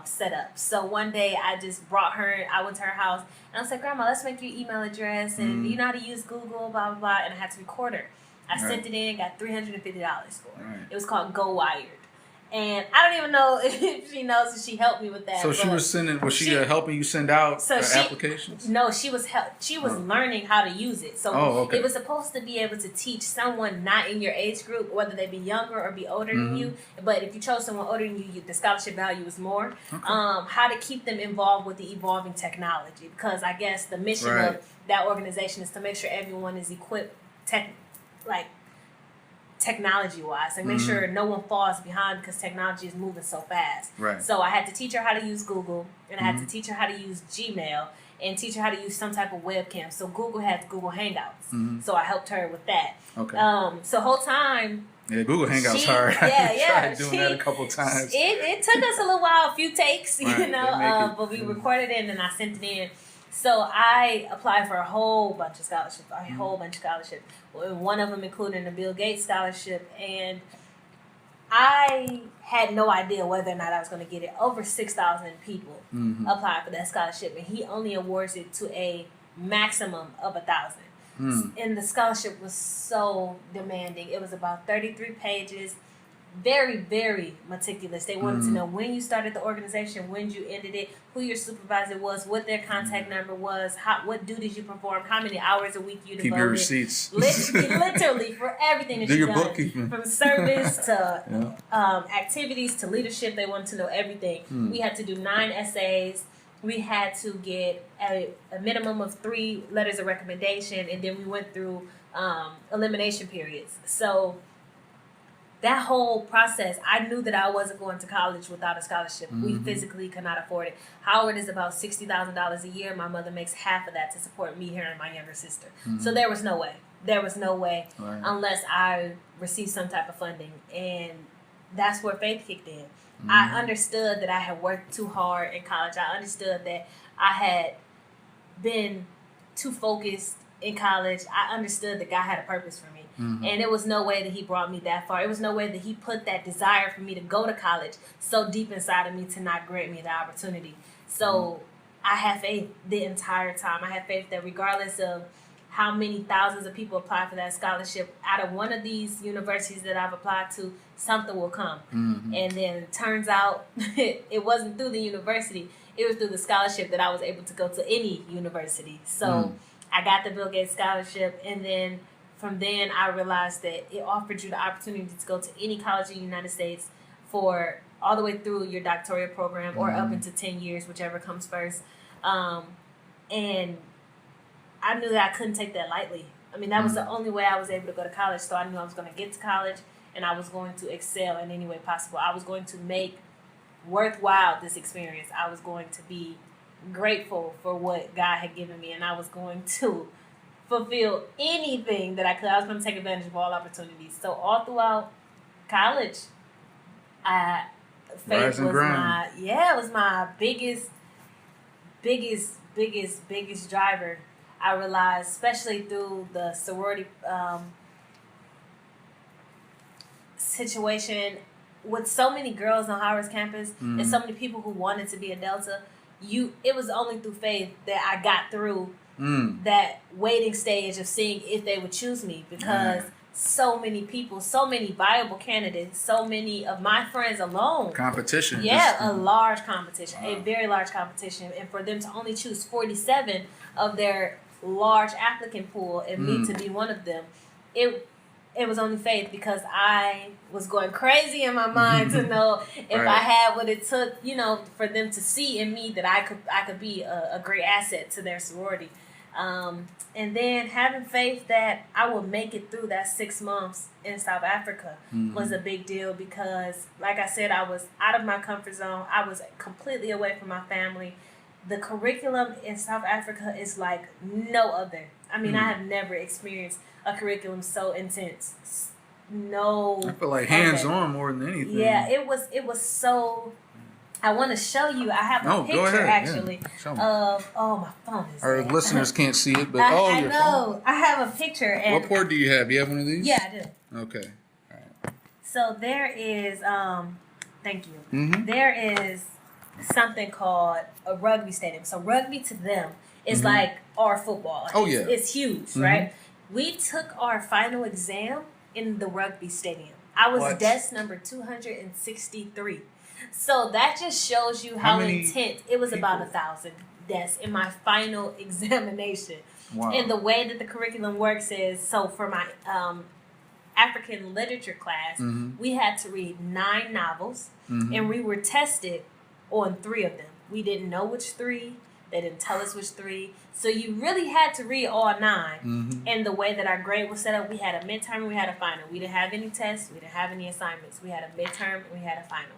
setup. So one day I just brought her, I went to her house, and I was like, Grandma, let's make your email address, and you know how to use Google, blah, blah, blah, and I had to record her. I sent it in, got $350 for it. It was called Go Wired. And I don't even know if she knows that she helped me with that. So was she helping you send out applications? No, she was learning how to use it. So it was supposed to be able to teach someone not in your age group, whether they be younger or be older than you. But if you chose someone older than you, the scholarship value is more. How to keep them involved with the evolving technology. Because I guess the mission of that organization is to make sure everyone is equipped technology-wise, and make sure no one falls behind, because technology is moving so fast. Right. So I had to teach her how to use Google, and I had to teach her how to use Gmail, and teach her how to use some type of webcam. So Google had Google Hangouts. So I helped her with that. Okay. So whole time... Yeah, Google Hangouts hard. I tried doing that a couple times. It took us a little while, a few takes, but we recorded it, and I sent it in. So I applied for a whole bunch of scholarships, one of them including the Bill Gates Scholarship, and I had no idea whether or not I was going to get it. Over 6,000 people applied for that scholarship, and he only awards it to a maximum of 1,000. And the scholarship was so demanding. It was about 33 pages. Very, very meticulous. They wanted to know when you started the organization, when you ended it, who your supervisor was, what their contact number was, what duties you performed, how many hours a week you devoted. Keep your receipts. Literally for everything that do you've your done. Bookkeeping. From service to activities to leadership, they wanted to know everything. We had to do 9 essays. We had to get a minimum of 3 letters of recommendation, and then we went through elimination periods. So that whole process, I knew that I wasn't going to college without a scholarship. We physically could not afford it. Howard is about $60,000 a year. My mother makes half of that to support me here and my younger sister. So there was no way. Unless I received some type of funding. And that's where faith kicked in. I understood that I had worked too hard in college. I understood that I had been too focused in college. I understood that God had a purpose for me. And it was no way that he brought me that far. It was no way that he put that desire for me to go to college so deep inside of me to not grant me the opportunity. So I had faith the entire time. I had faith that regardless of how many thousands of people apply for that scholarship, out of one of these universities that I've applied to, something will come. And then it turns out it wasn't through the university. It was through the scholarship that I was able to go to any university. So I got the Bill Gates Scholarship, and then from then, I realized that it offered you the opportunity to go to any college in the United States for all the way through your doctoral program or up into 10 years, whichever comes first. And I knew that I couldn't take that lightly. I mean, that was the only way I was able to go to college. So I knew I was going to get to college and I was going to excel in any way possible. I was going to make worthwhile this experience. I was going to be grateful for what God had given me, and I was going to fulfill anything that I could. I was going to take advantage of all opportunities. So all throughout college, faith was my biggest driver. I realized, especially through the sorority situation, with so many girls on Howard's campus and so many people who wanted to be a Delta, it was only through faith that I got through that waiting stage of seeing if they would choose me, because so many people, so many viable candidates, so many of my friends alone. Competition. Yeah, a large competition, a very large competition. And for them to only choose 47 of their large applicant pool and me to be one of them, it was only faith, because I was going crazy in my mind to know if I had what it took, for them to see in me that I could be a great asset to their sorority. And then having faith that I would make it through that 6 months in South Africa was a big deal, because, like I said, I was out of my comfort zone. I was completely away from my family. The curriculum in South Africa is like no other. I mean, I have never experienced a curriculum so intense. No. I feel like hands-on more than anything. Yeah, it was so... I want to show you. I have a picture actually of. My phone is. Our listeners can't see it, but I your know. phone. I have a picture. And what port do you have? Do you have one of these? Yeah, I do. Okay. All right. So there is. Thank you. There is something called a rugby stadium. So rugby to them is like our football. It's huge, right? We took our final exam in the rugby stadium. I was desk number 263. So that just shows you how intense. It was about 1,000 desks in my final examination. Wow. And the way that the curriculum works is, so for my African literature class, we had to read 9 novels, and we were tested on 3 of them. We didn't know which 3. They didn't tell us which 3. So you really had to read all 9. And the way that our grade was set up, we had a midterm and we had a final. We didn't have any tests. We didn't have any assignments. We had a midterm and we had a final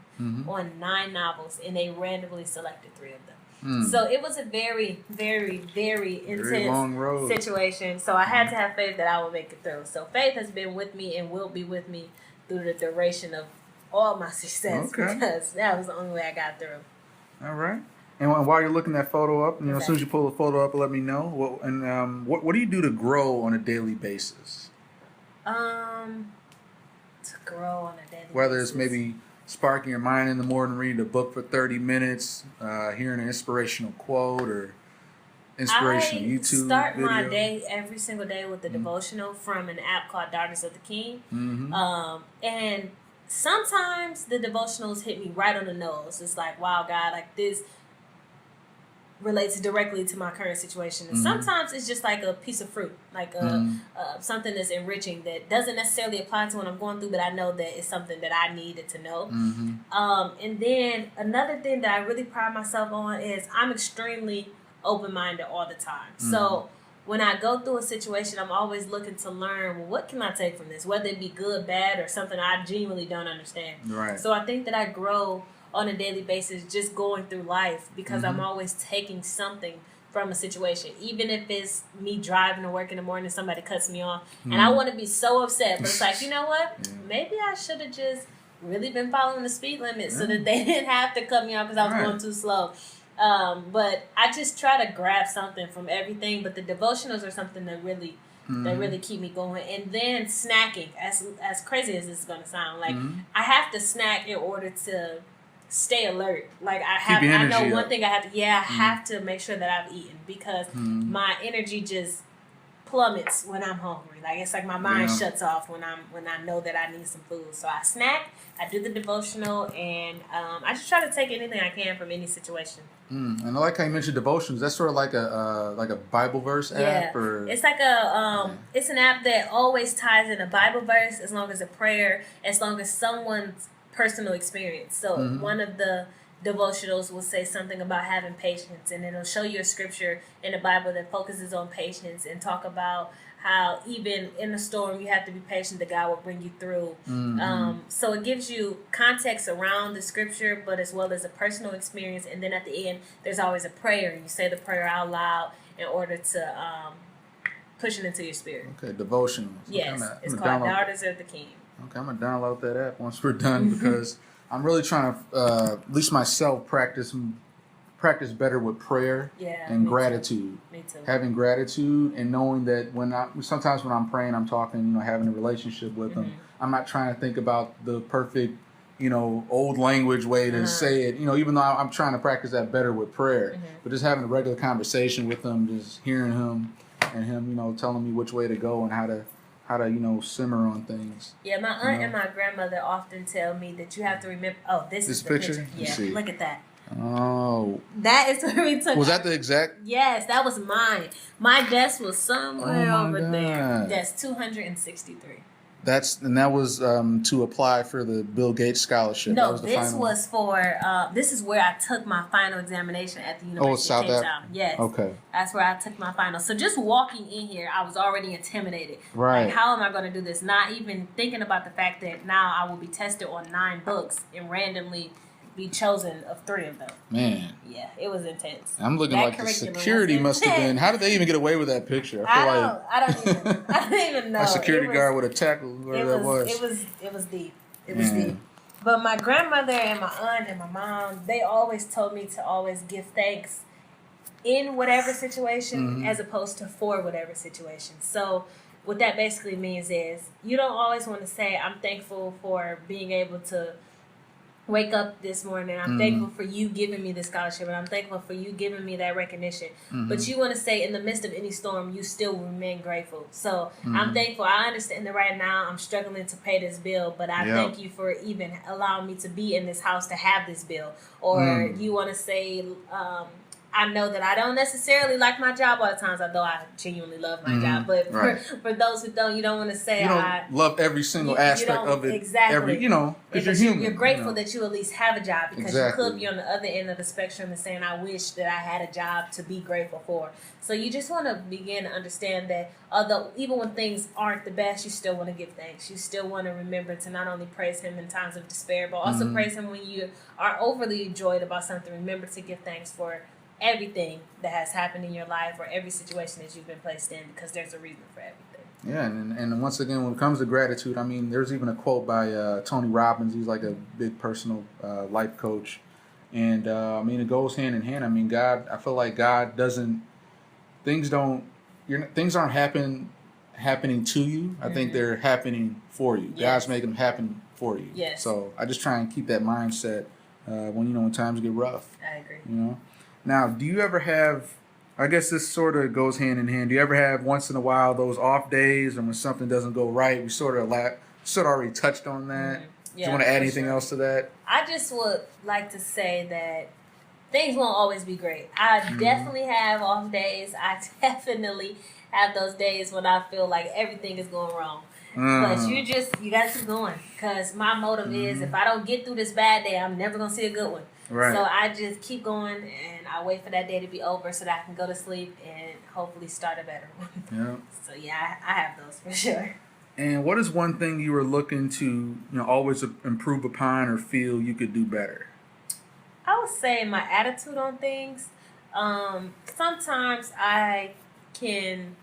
on 9 novels, and they randomly selected 3 of them. So it was a very, very, very intense long road situation. So I had to have faith that I would make it through. So faith has been with me and will be with me through the duration of all my success, because that was the only way I got through. All right. And while you're looking that photo up, as soon as you pull the photo up, let me know. What do you do to grow on a daily basis? To grow on a daily basis. Whether it's maybe sparking your mind in the morning, reading a book for 30 minutes, hearing an inspirational quote or inspirational YouTube video. I start my day every single day with a devotional from an app called Daughters of the King. And sometimes the devotionals hit me right on the nose. It's like, wow, God, like this relates directly to my current situation. And sometimes it's just like a piece of fruit, like something that's enriching that doesn't necessarily apply to what I'm going through, but I know that it's something that I needed to know. And then another thing that I really pride myself on is I'm extremely open-minded all the time. So when I go through a situation, I'm always looking to learn, well, what can I take from this? Whether it be good, bad, or something I genuinely don't understand. Right. So I think that I grow on a daily basis just going through life, because I'm always taking something from a situation. Even if it's me driving to work in the morning, somebody cuts me off, and I want to be so upset, but it's like, you know what? Maybe I should have just really been following the speed limit so that they didn't have to cut me off because I was going too slow. But I just try to grab something from everything. But the devotionals are something that really keep me going. And then snacking, as crazy as this is going to sound, like I have to snack in order to stay alert. Like I know one thing I have to, I have to make sure that I've eaten, because my energy just plummets when I'm hungry. Like it's like my mind shuts off when I know that I need some food. So I snack, I do the devotional, and I just try to take anything I can from any situation. And I like how you mentioned devotions. That's sort of like a Bible verse app, or it's like it's an app that always ties in a Bible verse, as long as a prayer, as long as someone's personal experience. So one of the devotionals will say something about having patience, and it'll show you a scripture in the Bible that focuses on patience and talk about how even in a storm you have to be patient, that God will bring you through. So it gives you context around the scripture, but as well as a personal experience. And then at the end, there's always a prayer. You say the prayer out loud in order to push it into your spirit. Okay, devotional. Yes, it's called Daughters of the King. Okay, I'm going to download that app once we're done because I'm really trying to, at least myself, practice better with prayer and gratitude. Me too. Having gratitude and knowing that sometimes when I'm praying, I'm talking, having a relationship with them. I'm not trying to think about the perfect, old language way to say it, even though I'm trying to practice that better with prayer. But just having a regular conversation with them, just hearing him and him, telling me which way to go and how to simmer on things. Yeah, my aunt and my grandmother often tell me that you have to remember. Oh, this is the picture. Yeah, look at that. Oh. That is where we took. Was that the exact? Yes, that was mine. My desk was somewhere over there. That's 263. That was to apply for the Bill Gates Scholarship. No, this was for. This is where I took my final examination at the University of Cape Town. Yes. Okay. That's where I took my final. So just walking in here, I was already intimidated. Right. Like, how am I going to do this? Not even thinking about the fact that now I will be tested on 9 books and randomly be chosen of 3 of them. Man. Yeah, it was intense. I'm looking like the security must have been. How did they even get away with that picture? I don't even know. A security guard would have tackled whatever that was. It was deep. It was deep. But my grandmother and my aunt and my mom, they always told me to always give thanks in whatever situation as opposed to for whatever situation. So what that basically means is you don't always want to say, I'm thankful for being able to wake up this morning. I'm thankful for you giving me the scholarship, and I'm thankful for you giving me that recognition. But you want to say, in the midst of any storm, you still remain grateful. So I'm thankful. I understand that right now I'm struggling to pay this bill, but I thank you for even allowing me to be in this house to have this bill. Or you want to say, I know that I don't necessarily like my job all the times, although I genuinely love my job. But for those who don't, you don't want to say you don't love every single aspect of it. Exactly. Because you're human. You're grateful that you at least have a job, because you could be on the other end of the spectrum and saying, I wish that I had a job to be grateful for. So you just want to begin to understand that although even when things aren't the best, you still want to give thanks. You still want to remember to not only praise him in times of despair, but also praise him when you are overly joyed about something. Remember to give thanks for everything that has happened in your life or every situation that you've been placed in, because there's a reason for everything. Yeah, and once again, when it comes to gratitude, I mean, there's even a quote by Tony Robbins. He's like a big personal life coach. And, I mean, it goes hand in hand. I mean, I feel like God doesn't, things aren't happening to you. I think they're happening for you. God's making them happen for you. Yes. So I just try and keep that mindset when times get rough. I agree. Now, do you ever have, I guess this sort of goes hand in hand, do you ever have once in a while those off days or when something doesn't go right? We sort of already touched on that. Do you want to add anything else to that? I just would like to say that things won't always be great. I definitely have off days. I definitely have those days when I feel like everything is going wrong. But you got to keep going, because my motive is, if I don't get through this bad day, I'm never going to see a good one. Right. So I just keep going, and I wait for that day to be over so that I can go to sleep and hopefully start a better one. Yeah. So yeah, I have those for sure. And what is one thing you were looking to always improve upon or feel you could do better? I would say my attitude on things. Sometimes I can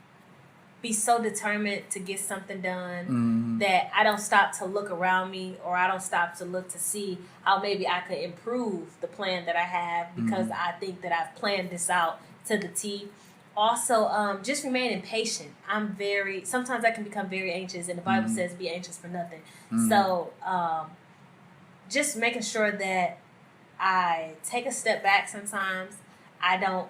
be so determined to get something done that I don't stop to look around me, or I don't stop to look to see how maybe I could improve the plan that I have, because I think that I've planned this out to the T. Also, just remaining patient. Sometimes I can become very anxious, and the Bible says be anxious for nothing. So just making sure that I take a step back sometimes. I don't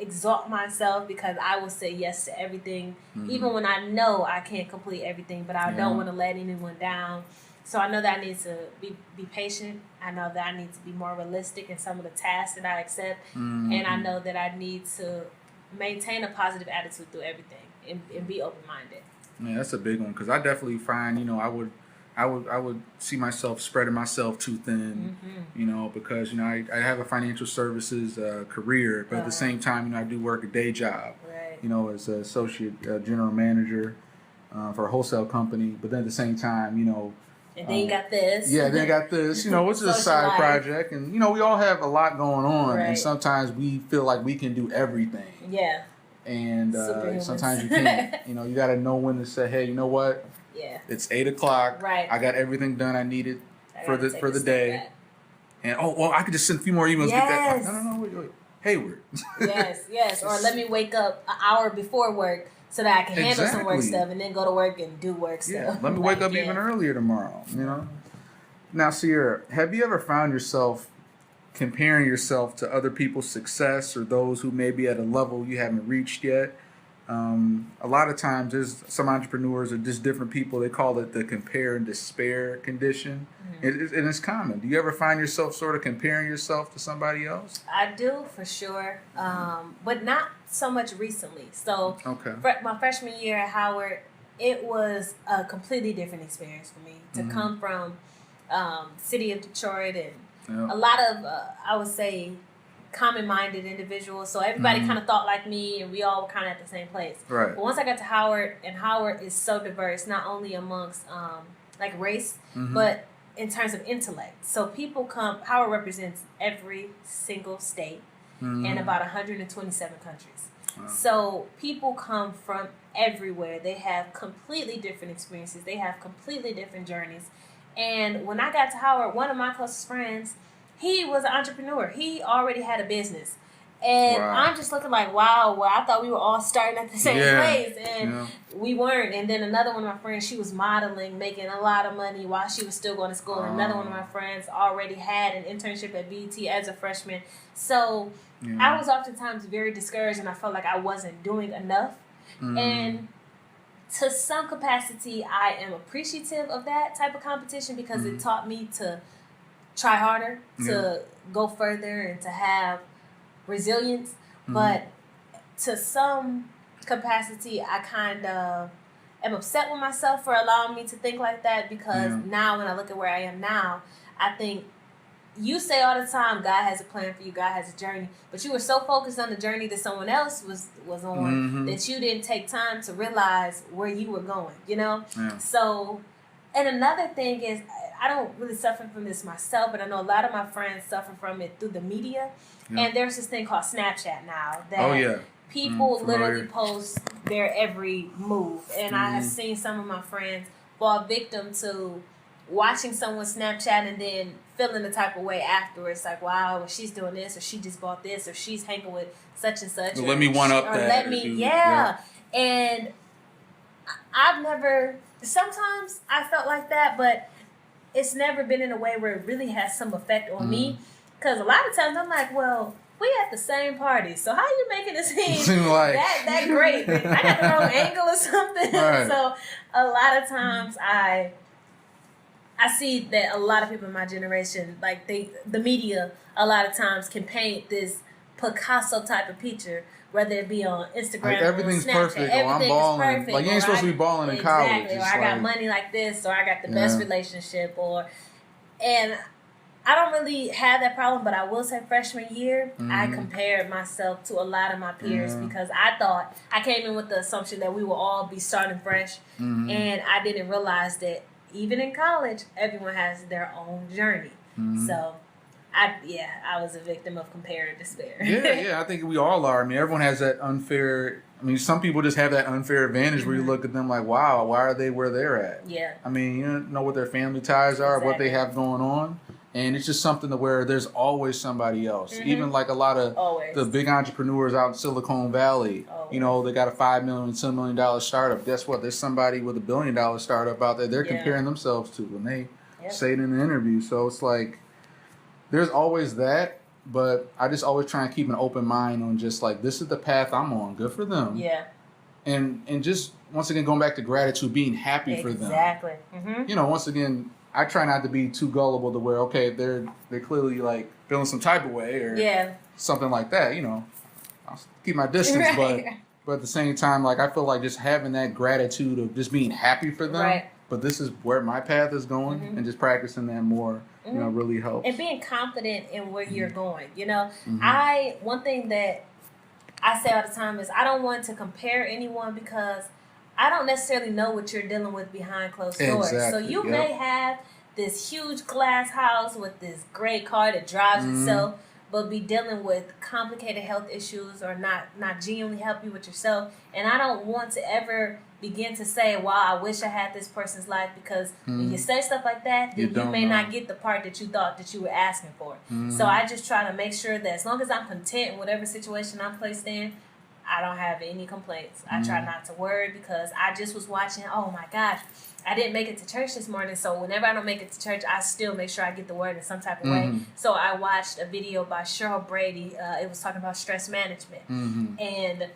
exalt myself, because I will say yes to everything, even when I know I can't complete everything, but I don't want to let anyone down. So I know that I need to be patient. I know that I need to be more realistic in some of the tasks that I accept. And I know that I need to maintain a positive attitude through everything and be open-minded. Yeah, that's a big one, because I definitely find, I would see myself spreading myself too thin, because, I have a financial services career, but at the same time, I do work a day job. Right. You know, as an associate general manager for a wholesale company. But then at the same time, you know. And then you got this. Yeah, then you got this. You know, which is a side project. And, you know, we all have a lot going on. Right. And sometimes we feel like we can do everything. Yeah. And sometimes you can't. You know, you got to know when to say, hey, you know what? Yeah. It's 8 o'clock. Right. I got everything done I needed for the day. Back. And, I could just send a few more emails. Yes. Get that. No, wait. Hayward. Yes. Or let me wake up an hour before work so that I can handle some work stuff and then go to work and do work stuff. Yeah, let me wake up even earlier tomorrow, you know? Now, Ciearra, have you ever found yourself comparing yourself to other people's success or those who may be at a level you haven't reached yet? A lot of times there's some entrepreneurs or just different people, they call it the compare and despair condition. Mm-hmm. And it's common. Do you ever find yourself sort of comparing yourself to somebody else? I do, for sure, but not so much recently. So my freshman year at Howard, it was a completely different experience for me to come from city of Detroit and a lot of, I would say, common-minded individuals. So everybody kind of thought like me, and we all were kind of at the same place. Right. But once I got to Howard, and Howard is so diverse, not only amongst like race, but in terms of intellect. So people come. Howard represents every single state and about 127 countries. Wow. So people come from everywhere. They have completely different experiences. They have completely different journeys. And when I got to Howard, one of my closest friends, he was an entrepreneur. He already had a business. And I'm just looking like, wow, well, I thought we were all starting at the same place. And we weren't. And then another one of my friends, she was modeling, making a lot of money while she was still going to school. And another one of my friends already had an internship at BET as a freshman. So I was oftentimes very discouraged, and I felt like I wasn't doing enough. And to some capacity, I am appreciative of that type of competition because it taught me to try harder, to go further, and to have resilience. But to some capacity, I kind of am upset with myself for allowing me to think like that because now when I look at where I am now, I think you say all the time, God has a plan for you, God has a journey, but you were so focused on the journey that someone else was on that you didn't take time to realize where you were going, you know? So, and another thing is, I don't really suffer from this myself, but I know a lot of my friends suffer from it through the media. And there's this thing called Snapchat now that people literally post their every move. And I have seen some of my friends fall victim to watching someone Snapchat and then feeling the type of way afterwards, like, wow, well, she's doing this, or she just bought this, or she's hanging with such and such. Let me one up that. And I've never, sometimes I felt like that, but it's never been in a way where it really has some effect on me. Because a lot of times I'm like, well, we at the same party, so how are you making it seem like that great? I got the wrong angle or something. Right. So a lot of times I see that a lot of people in my generation, like the media, a lot of times can paint this Picasso type of picture, whether it be on Instagram, like everything's or Snapchat. Perfect. Everything's I'm balling. perfect. Like you ain't supposed to be balling in college. Exactly. Or I got money like this, or I got the best relationship, and I don't really have that problem, but I will say freshman year, I compared myself to a lot of my peers because I thought I came in with the assumption that we will all be starting fresh, and I didn't realize that even in college, everyone has their own journey. So, I was a victim of comparative despair. I think we all are. I mean, everyone has that unfair. I mean, some people just have that unfair advantage where you look at them like, wow, why are they where they're at? Yeah. I mean, you don't know what their family ties are, what they have going on. And it's just something to where there's always somebody else. Even like a lot of the big entrepreneurs out in Silicon Valley, you know, they got a $5 million, $10 million startup. Guess what? There's somebody with $1 billion startup out there they're comparing themselves to when they say it in the interview. So it's like, there's always that, but I just always try and keep an open mind on just like, this is the path I'm on. Good for them. Yeah. And just, once again, going back to gratitude, being happy for them. Exactly. You know, once again, I try not to be too gullible to where, okay, they're clearly like feeling some type of way or something like that, you know. I'll keep my distance, but at the same time, like I feel like just having that gratitude of just being happy for them, but this is where my path is going, and just practicing that more, you know, really helps. And being confident in where you're going, you know. One thing that I say all the time is I don't want to compare anyone because I don't necessarily know what you're dealing with behind closed doors. Exactly. So you may have this huge glass house with this great car that drives itself, but be dealing with complicated health issues or not genuinely help you with yourself. And I don't want to ever begin to say, "Wow, I wish I had this person's life," because when you say stuff like that, then you may not get the part that you thought that you were asking for. So I just try to make sure that as long as I'm content in whatever situation I'm placed in, I don't have any complaints. I try not to worry because I just was watching, oh my gosh, I didn't make it to church this morning. So whenever I don't make it to church, I still make sure I get the word in some type of way. So I watched a video by Cheryl Brady. It was talking about stress management. And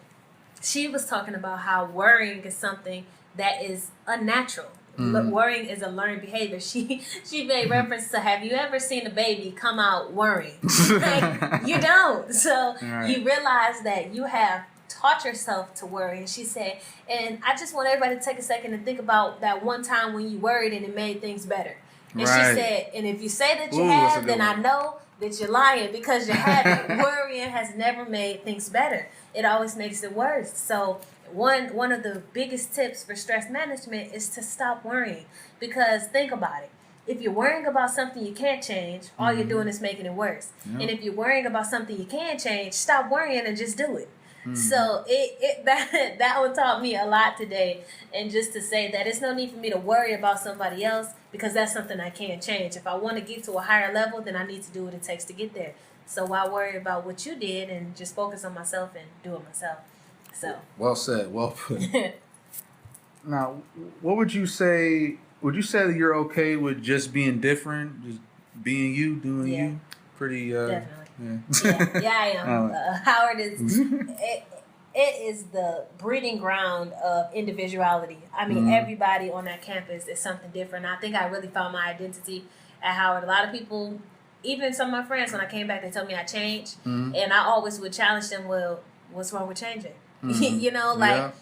she was talking about how worrying is something that is unnatural. Worrying is a learned behavior. She made reference to, have you ever seen a baby come out worrying? Like, you don't. So you realize that you have taught yourself to worry. And she said, and I just want everybody to take a second and think about that one time when you worried and it made things better. And she said, and if you say that you have, then I know that you're lying because you haven't. Worrying has never made things better. It always makes it worse. So one of the biggest tips for stress management is to stop worrying. Because think about it. If you're worrying about something you can't change, all you're doing is making it worse. And if you're worrying about something you can change, stop worrying and just do it. So that one taught me a lot today. And just to say that it's no need for me to worry about somebody else because that's something I can't change. If I want to get to a higher level, then I need to do what it takes to get there. So why worry about what you did and just focus on myself and do it myself. So well said, well put. Now, what would you say? Would you say that you're okay with just being different, just being you, doing you? Pretty definitely. Yeah, I am. Howard is it is the breeding ground of individuality. I mean, everybody on that campus is something different. I think I really found my identity at Howard. A lot of people, even some of my friends, when I came back, they told me I changed, and I always would challenge them. Well, what's wrong with changing? You know, like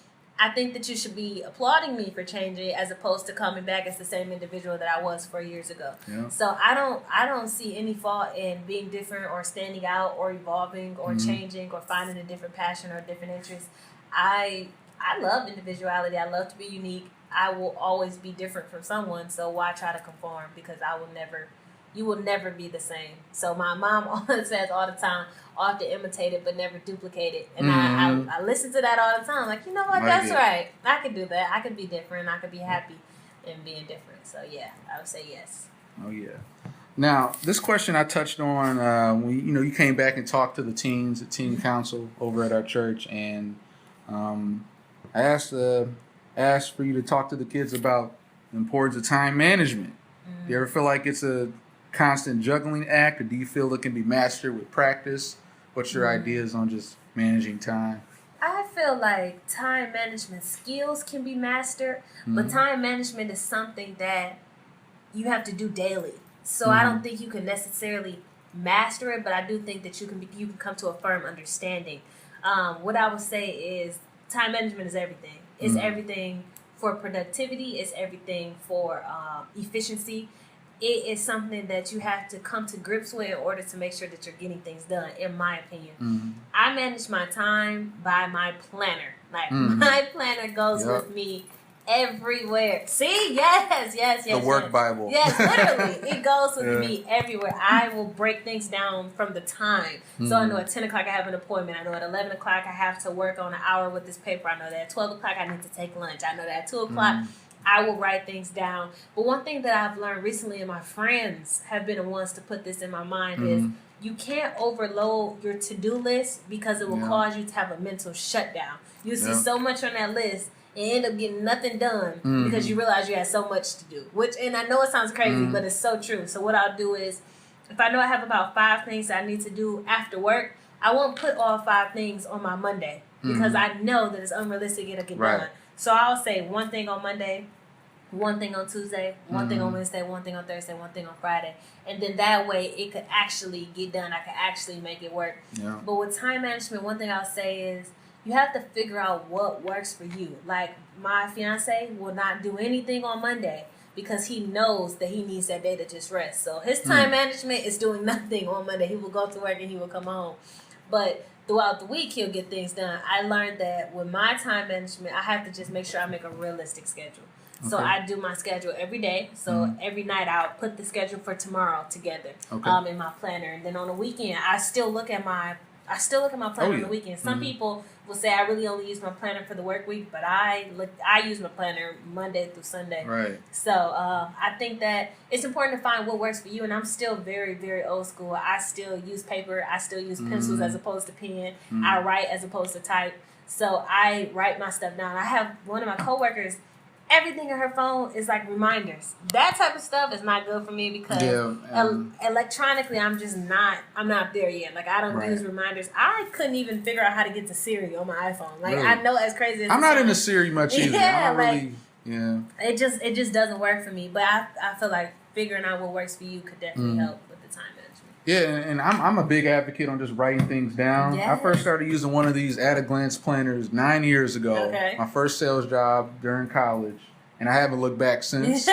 I think that you should be applauding me for changing as opposed to coming back as the same individual that I was 4 years ago. So I don't see any fault in being different or standing out or evolving or changing or finding a different passion or a different interest. I love individuality. I love to be unique. I will always be different from someone. So why try to conform? Because you will never be the same. So my mom always says all the time, often imitate it but never duplicate it. And I listen to that all the time. Like, you know what? That's right. I could do that. I could be different. I could be happy in being different. So yeah, I would say yes. Oh yeah. Now, this question I touched on when you came back and talked to the teens, the teen council over at our church, and I asked for you to talk to the kids about the importance of time management. Do you ever feel like it's a constant juggling act, or do you feel it can be mastered with practice? What's your ideas on just managing time? I feel like time management skills can be mastered, but time management is something that you have to do daily. So I don't think you can necessarily master it, but I do think that you can come to a firm understanding. What I would say is time management is everything. It's everything for productivity. It's everything for efficiency. It is something that you have to come to grips with in order to make sure that you're getting things done, in my opinion. I manage my time by my planner. Like, my planner goes with me everywhere. See? Yes. The work Bible. Yes, literally. It goes with me everywhere. I will break things down from the time. So I know at 10 o'clock I have an appointment. I know at 11 o'clock I have to work on an hour with this paper. I know that at 12 o'clock I need to take lunch. I know that at 2 o'clock I will write things down. But one thing that I've learned recently, and my friends have been the ones to put this in my mind, is you can't overload your to-do list because it will cause you to have a mental shutdown. You see so much on that list and end up getting nothing done because you realize you had so much to do. And I know it sounds crazy, but it's so true. So what I'll do is, if I know I have about 5 things that I need to do after work, I won't put all 5 things on my Monday because I know that it's unrealistic it'll get done. So I'll say 1 thing on Monday, 1 thing on Tuesday, 1 thing on Wednesday, 1 thing on Thursday, 1 thing on Friday. And then that way it could actually get done. I could actually make it work. But with time management, one thing I'll say is you have to figure out what works for you. Like, my fiance will not do anything on Monday because he knows that he needs that day to just rest. So his time management is doing nothing on Monday. He will go to work and he will come home. But throughout the week he'll get things done. I learned that with my time management, I have to just make sure I make a realistic schedule. So I do my schedule every day. So every night I'll put the schedule for tomorrow together in my planner. And then on the weekend, I still look at my planner on the weekend. Some people will say I really only use my planner for the work week, but I use my planner Monday through Sunday. Right. So I think that it's important to find what works for you. And I'm still very, very old school. I still use paper. I still use pencils as opposed to pen. I write as opposed to type. So I write my stuff down. I have one of my coworkers. Everything on her phone is like reminders. That type of stuff is not good for me because electronically I'm not there yet. Like I don't use reminders. I couldn't even figure out how to get to Siri on my iPhone. Like I know as crazy as I'm not into Siri much either. It just doesn't work for me. But I feel like figuring out what works for you could definitely help with the time management. Yeah, and I'm a big advocate on just writing things down. Yes. I first started using one of these at-a-glance planners 9 years ago. Okay. My first sales job during college, and I haven't looked back since.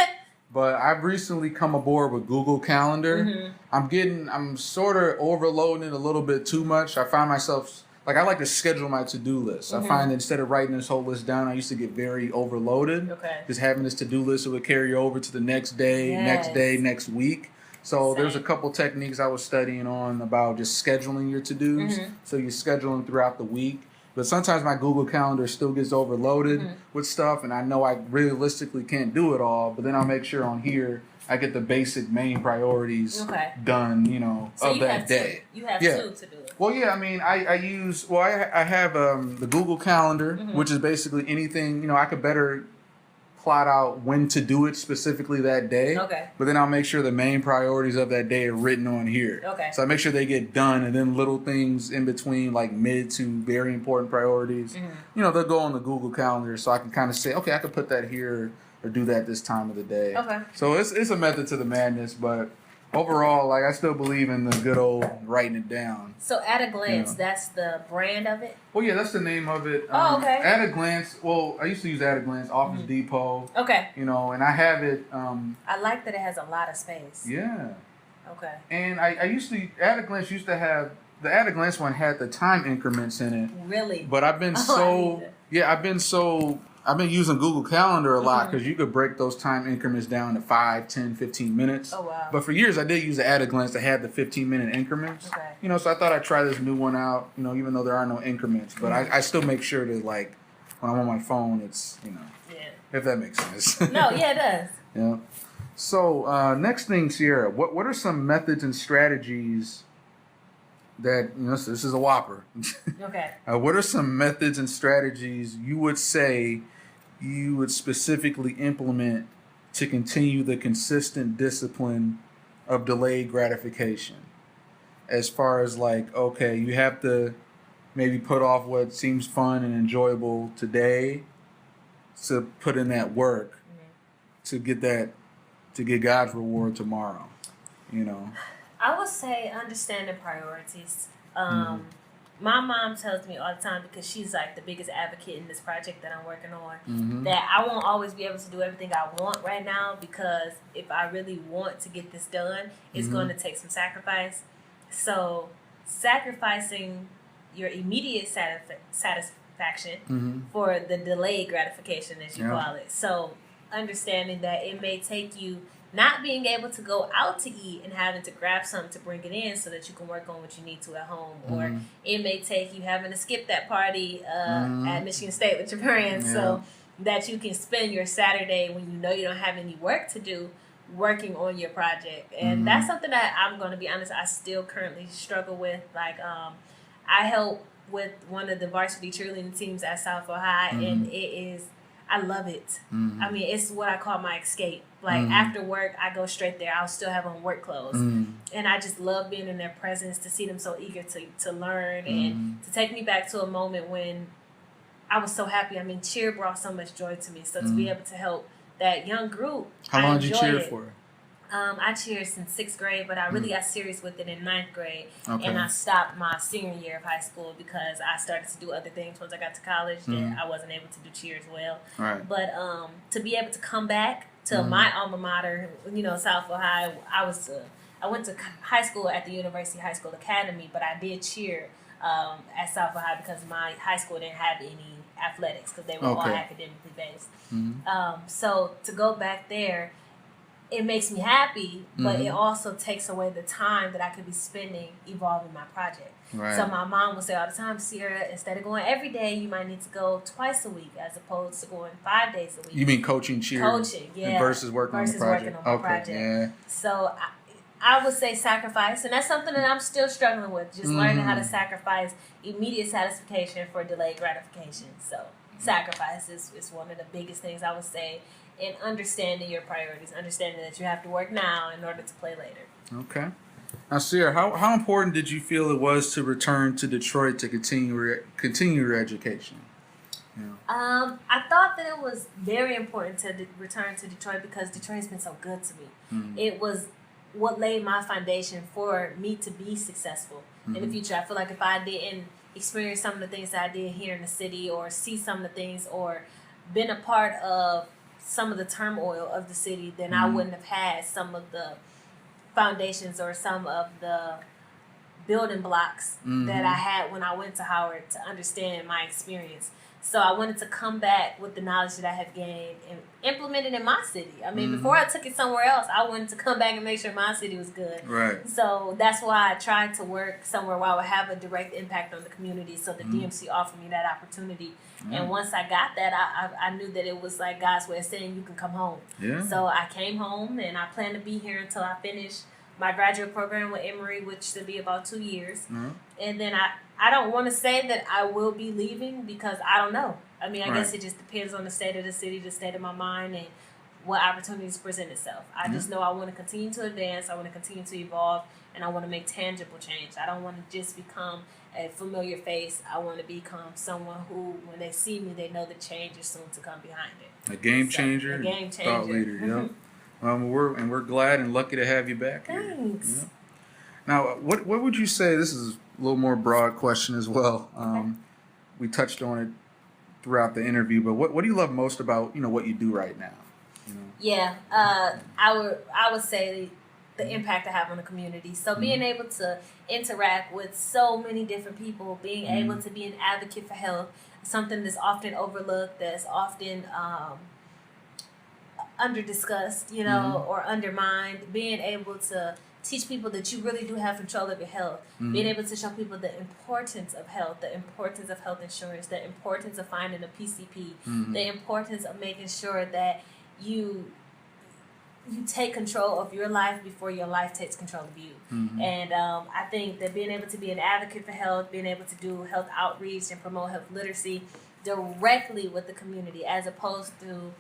But I've recently come aboard with Google Calendar. I'm sort of overloading it a little bit too much. I find myself, I like to schedule my to-do list. I find that instead of writing this whole list down, I used to get very overloaded. Okay. Just having this to-do list, it would carry over to the next day, next week. So there's a couple techniques I was studying on about just scheduling your to-dos. So you schedule them throughout the week. But sometimes my Google Calendar still gets overloaded with stuff, and I know I realistically can't do it all. But then I'll make sure on here I get the basic main priorities done, so of that day. You have two to do it. Well, yeah, I mean, I have the Google Calendar, which is basically anything, I could better plot out when to do it specifically that day. Okay. But then I'll make sure the main priorities of that day are written on here. Okay. So I make sure they get done, and then little things in between, like mid to very important priorities, they'll go on the Google Calendar, so I can kind of say, okay, I could put that here or do that this time of the day. Okay. So it's a method to the madness, but overall, I still believe in the good old writing it down. So At a Glance, that's the brand of it? Well, yeah, that's the name of it. Okay. At a Glance, I used to use At a Glance, Office Depot. Okay. And I have it. I like that it has a lot of space. Yeah. Okay. And I used to, At a Glance used to have, the At a Glance one had the time increments in it. Really? But I've been I've been using Google Calendar a lot because you could break those time increments down to 5, 10, 15 minutes. Oh, wow. But for years, I did use the At-a-Glance that had the 15-minute increments. Okay. So I thought I'd try this new one out, even though there are no increments. But I still make sure to, when I'm on my phone, it's, if that makes sense. No, yeah, it does. Yeah. So next thing, Ciearra, what are some methods and strategies that, this is a whopper. Okay. What are some methods and strategies you would say you would specifically implement to continue the consistent discipline of delayed gratification? As far as you have to maybe put off what seems fun and enjoyable today to put in that work to get God's reward tomorrow, I would say understanding priorities. My mom tells me all the time, because she's the biggest advocate in this project that I'm working on, that I won't always be able to do everything I want right now, because if I really want to get this done, it's going to take some sacrifice. So sacrificing your immediate satisfaction for the delayed gratification, as you call it. So understanding that it may take you not being able to go out to eat and having to grab something to bring it in so that you can work on what you need to at home. Or it may take you having to skip that party at Michigan State with your parents so that you can spend your Saturday when you know you don't have any work to do working on your project. And that's something that I'm going to be honest, I still currently struggle with. I help with one of the varsity cheerleading teams at South High, and I love it. I mean, it's what I call my escape. After work, I go straight there. I'll still have on work clothes. And I just love being in their presence, to see them so eager to learn and to take me back to a moment when I was so happy. I mean, cheer brought so much joy to me. So to be able to help that young group, How long did you cheer for? I cheered since 6th grade, but I really got serious with it in 9th grade. Okay. And I stopped my senior year of high school because I started to do other things once I got to college that I wasn't able to do cheer as well. Right. But to be able to come back to my alma mater, South High, I went to high school at the University High School Academy, but I did cheer at South Ohio because my high school didn't have any athletics because they were all academically based. So to go back there, it makes me happy, but it also takes away the time that I could be spending evolving my project. Right. So my mom would say all the time, Ciearra, instead of going every day, you might need to go twice a week as opposed to going 5 days a week. You mean coaching cheer? Coaching, yeah. Versus working on the project. Yeah. So I would say sacrifice, and that's something that I'm still struggling with, just learning how to sacrifice immediate satisfaction for delayed gratification. So sacrifice is one of the biggest things I would say, in understanding your priorities, understanding that you have to work now in order to play later. Okay. Now, Ciearra, how important did you feel it was to return to Detroit to continue your education? Yeah. I thought that it was very important to return to Detroit because Detroit has been so good to me. It was what laid my foundation for me to be successful in the future. I feel like if I didn't experience some of the things that I did here in the city, or see some of the things, or been a part of some of the turmoil of the city, then I wouldn't have had some of the foundations or some of the building blocks that I had when I went to Howard to understand my experience. So I wanted to come back with the knowledge that I have gained and implement it in my city. I mean, before I took it somewhere else, I wanted to come back and make sure my city was good. Right. So that's why I tried to work somewhere where I would have a direct impact on the community. So the DMC offered me that opportunity. And once I got that, I knew that it was like God's way of saying you can come home. Yeah. So I came home, and I plan to be here until I finish my graduate program with Emory, which should be about 2 years. And then I don't want to say that I will be leaving because I don't know. I mean, I guess it just depends on the state of the city, the state of my mind, and what opportunities present itself. I just know I want to continue to advance, I want to continue to evolve, and I want to make tangible change. I don't want to just become a familiar face. I want to become someone who, when they see me, they know the change is soon to come behind it. A game changer. A game changer. Thought leader, yeah. We're glad and lucky to have you back here. Thanks. Yeah. Now, what would you say? This is a little more broad question as well. We touched on it throughout the interview, but what do you love most about what you do right now? Yeah, I would say the impact I have on the community. So being able to interact with so many different people, being able to be an advocate for health, something that's often overlooked, that's often under-discussed, or undermined, being able to teach people that you really do have control of your health, being able to show people the importance of health, the importance of health insurance, the importance of finding a PCP, the importance of making sure that you take control of your life before your life takes control of you. And I think that being able to be an advocate for health, being able to do health outreach and promote health literacy directly with the community as opposed to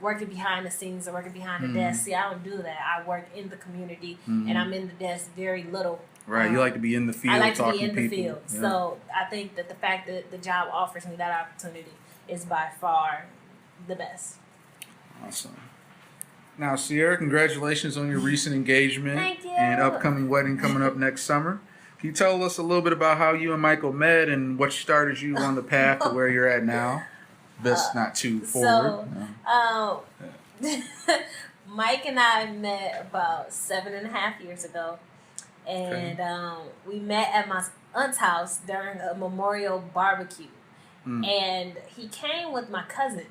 working behind the scenes or working behind the desk. See, I don't do that. I work in the community, and I'm in the desk very little. Right, you like to be in the field. I like to be in the people. field. Yeah. So I think that the fact that the job offers me that opportunity is by far the best. Awesome. Now, Ciearra, congratulations on your recent engagement. Thank you. And upcoming wedding coming up next summer. Can you tell us a little bit about how you and Michael met and what started you on the path to where you're at now? Best not too forward. So, Mike and I met about 7.5 years ago. And we met at my aunt's house during a memorial barbecue. And he came with my cousin.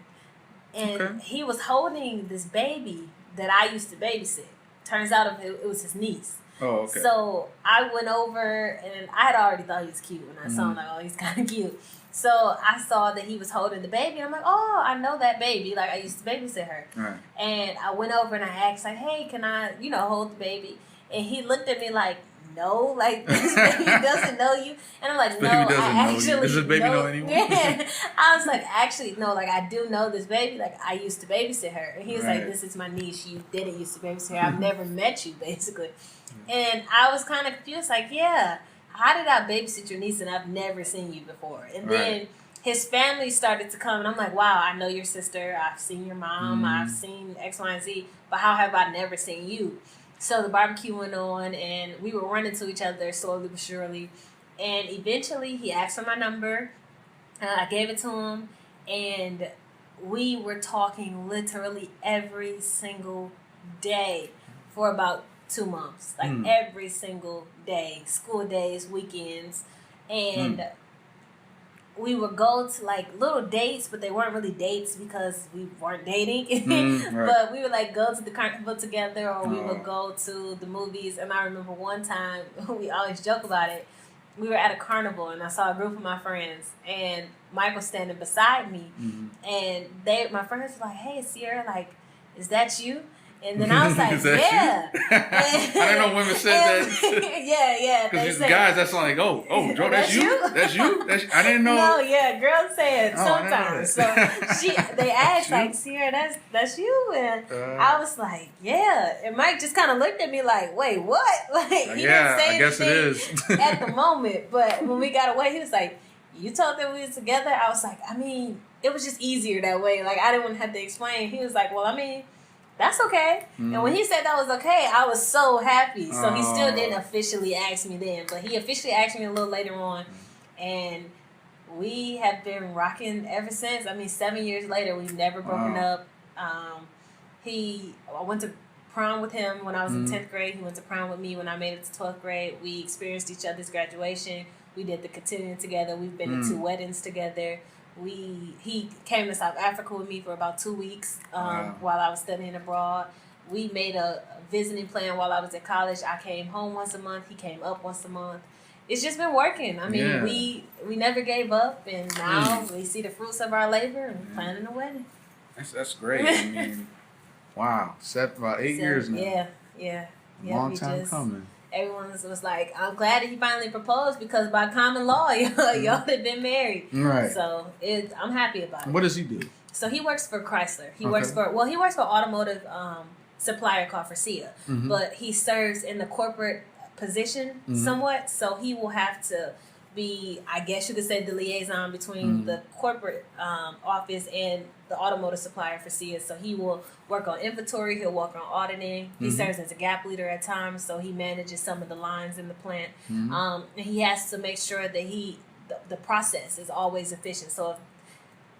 And he was holding this baby that I used to babysit. Turns out it was his niece. Oh, okay. So I went over, and I had already thought he was cute when I saw him. Like, oh, he's kind of cute. So I saw that he was holding the baby, and I'm like, oh, I know that baby. Like, I used to babysit her. Right. And I went over and I asked, like, hey, can I, hold the baby? And he looked at me like, no, like, this baby doesn't know you. And I'm like, no, I actually does this baby know anyone? Yeah. I was like, actually, no, like, I do know this baby. Like, I used to babysit her. And he was like, this is my niece. You didn't used to babysit her. I've never met you, basically. And I was kind of confused, like, yeah, how did I babysit your niece and I've never seen you before? And then his family started to come, and I'm like, wow, I know your sister. I've seen your mom. I've seen X, Y, and Z. But how have I never seen you? So the barbecue went on, and we were running to each other slowly but surely. And eventually, he asked for my number. I gave it to him, and we were talking literally every single day for about 2 months. Like every single day, school days, weekends. and we would go to like little dates, but they weren't really dates because we weren't dating. Right. But we would like go to the carnival together, or we would go to the movies. And I remember one time, we always joke about it. We were at a carnival, and I saw a group of my friends, and Mike was standing beside me, and my friends were like, "Hey, Ciearra, like, is that you?" And then I was like, "Yeah." I didn't know women said that. Yeah. Because guys, that's like, oh, Joe, that's you? That's you? I didn't know. No, yeah, girls say it sometimes. So they asked, like, Ciearra, that's you? And I was like, yeah. And Mike just kind of looked at me like, wait, what? Like, he didn't say I guess it is. at the moment. But when we got away, he was like, you told them we was together? I was like, I mean, it was just easier that way. Like, I didn't want to have to explain. He was like, well, I mean, that's okay. And when he said that was okay, I was so happy. So he still didn't officially ask me then, but he officially asked me a little later on, and we have been rocking ever since. I mean, 7 years later, we've never broken up. I went to prom with him when I was in 10th grade. He went to prom with me when I made it to 12th grade. We experienced each other's graduation. We did the continuing together. We've been to 2 weddings together. He came to South Africa with me for about 2 weeks while I was studying abroad. We made a visiting plan while I was at college. I came home once a month. He came up once a month. It's just been working. I mean, we never gave up, and now we see the fruits of our labor and planning a wedding. That's great. I mean, wow, about 8 years now. Yeah. Long time coming. Everyone was like, I'm glad that he finally proposed, because by common law, y'all had been married. Right. So I'm happy about it. What does he do? So he works for Chrysler. He works for automotive supplier called Forcia, but he serves in the corporate position somewhat. So he will have to be, I guess you could say, the liaison between the corporate office and the automotive supplier for Forcia. So he will work on inventory. He'll work on auditing. He serves as a gap leader at times, so he manages some of the lines in the plant. And he has to make sure that the process is always efficient. So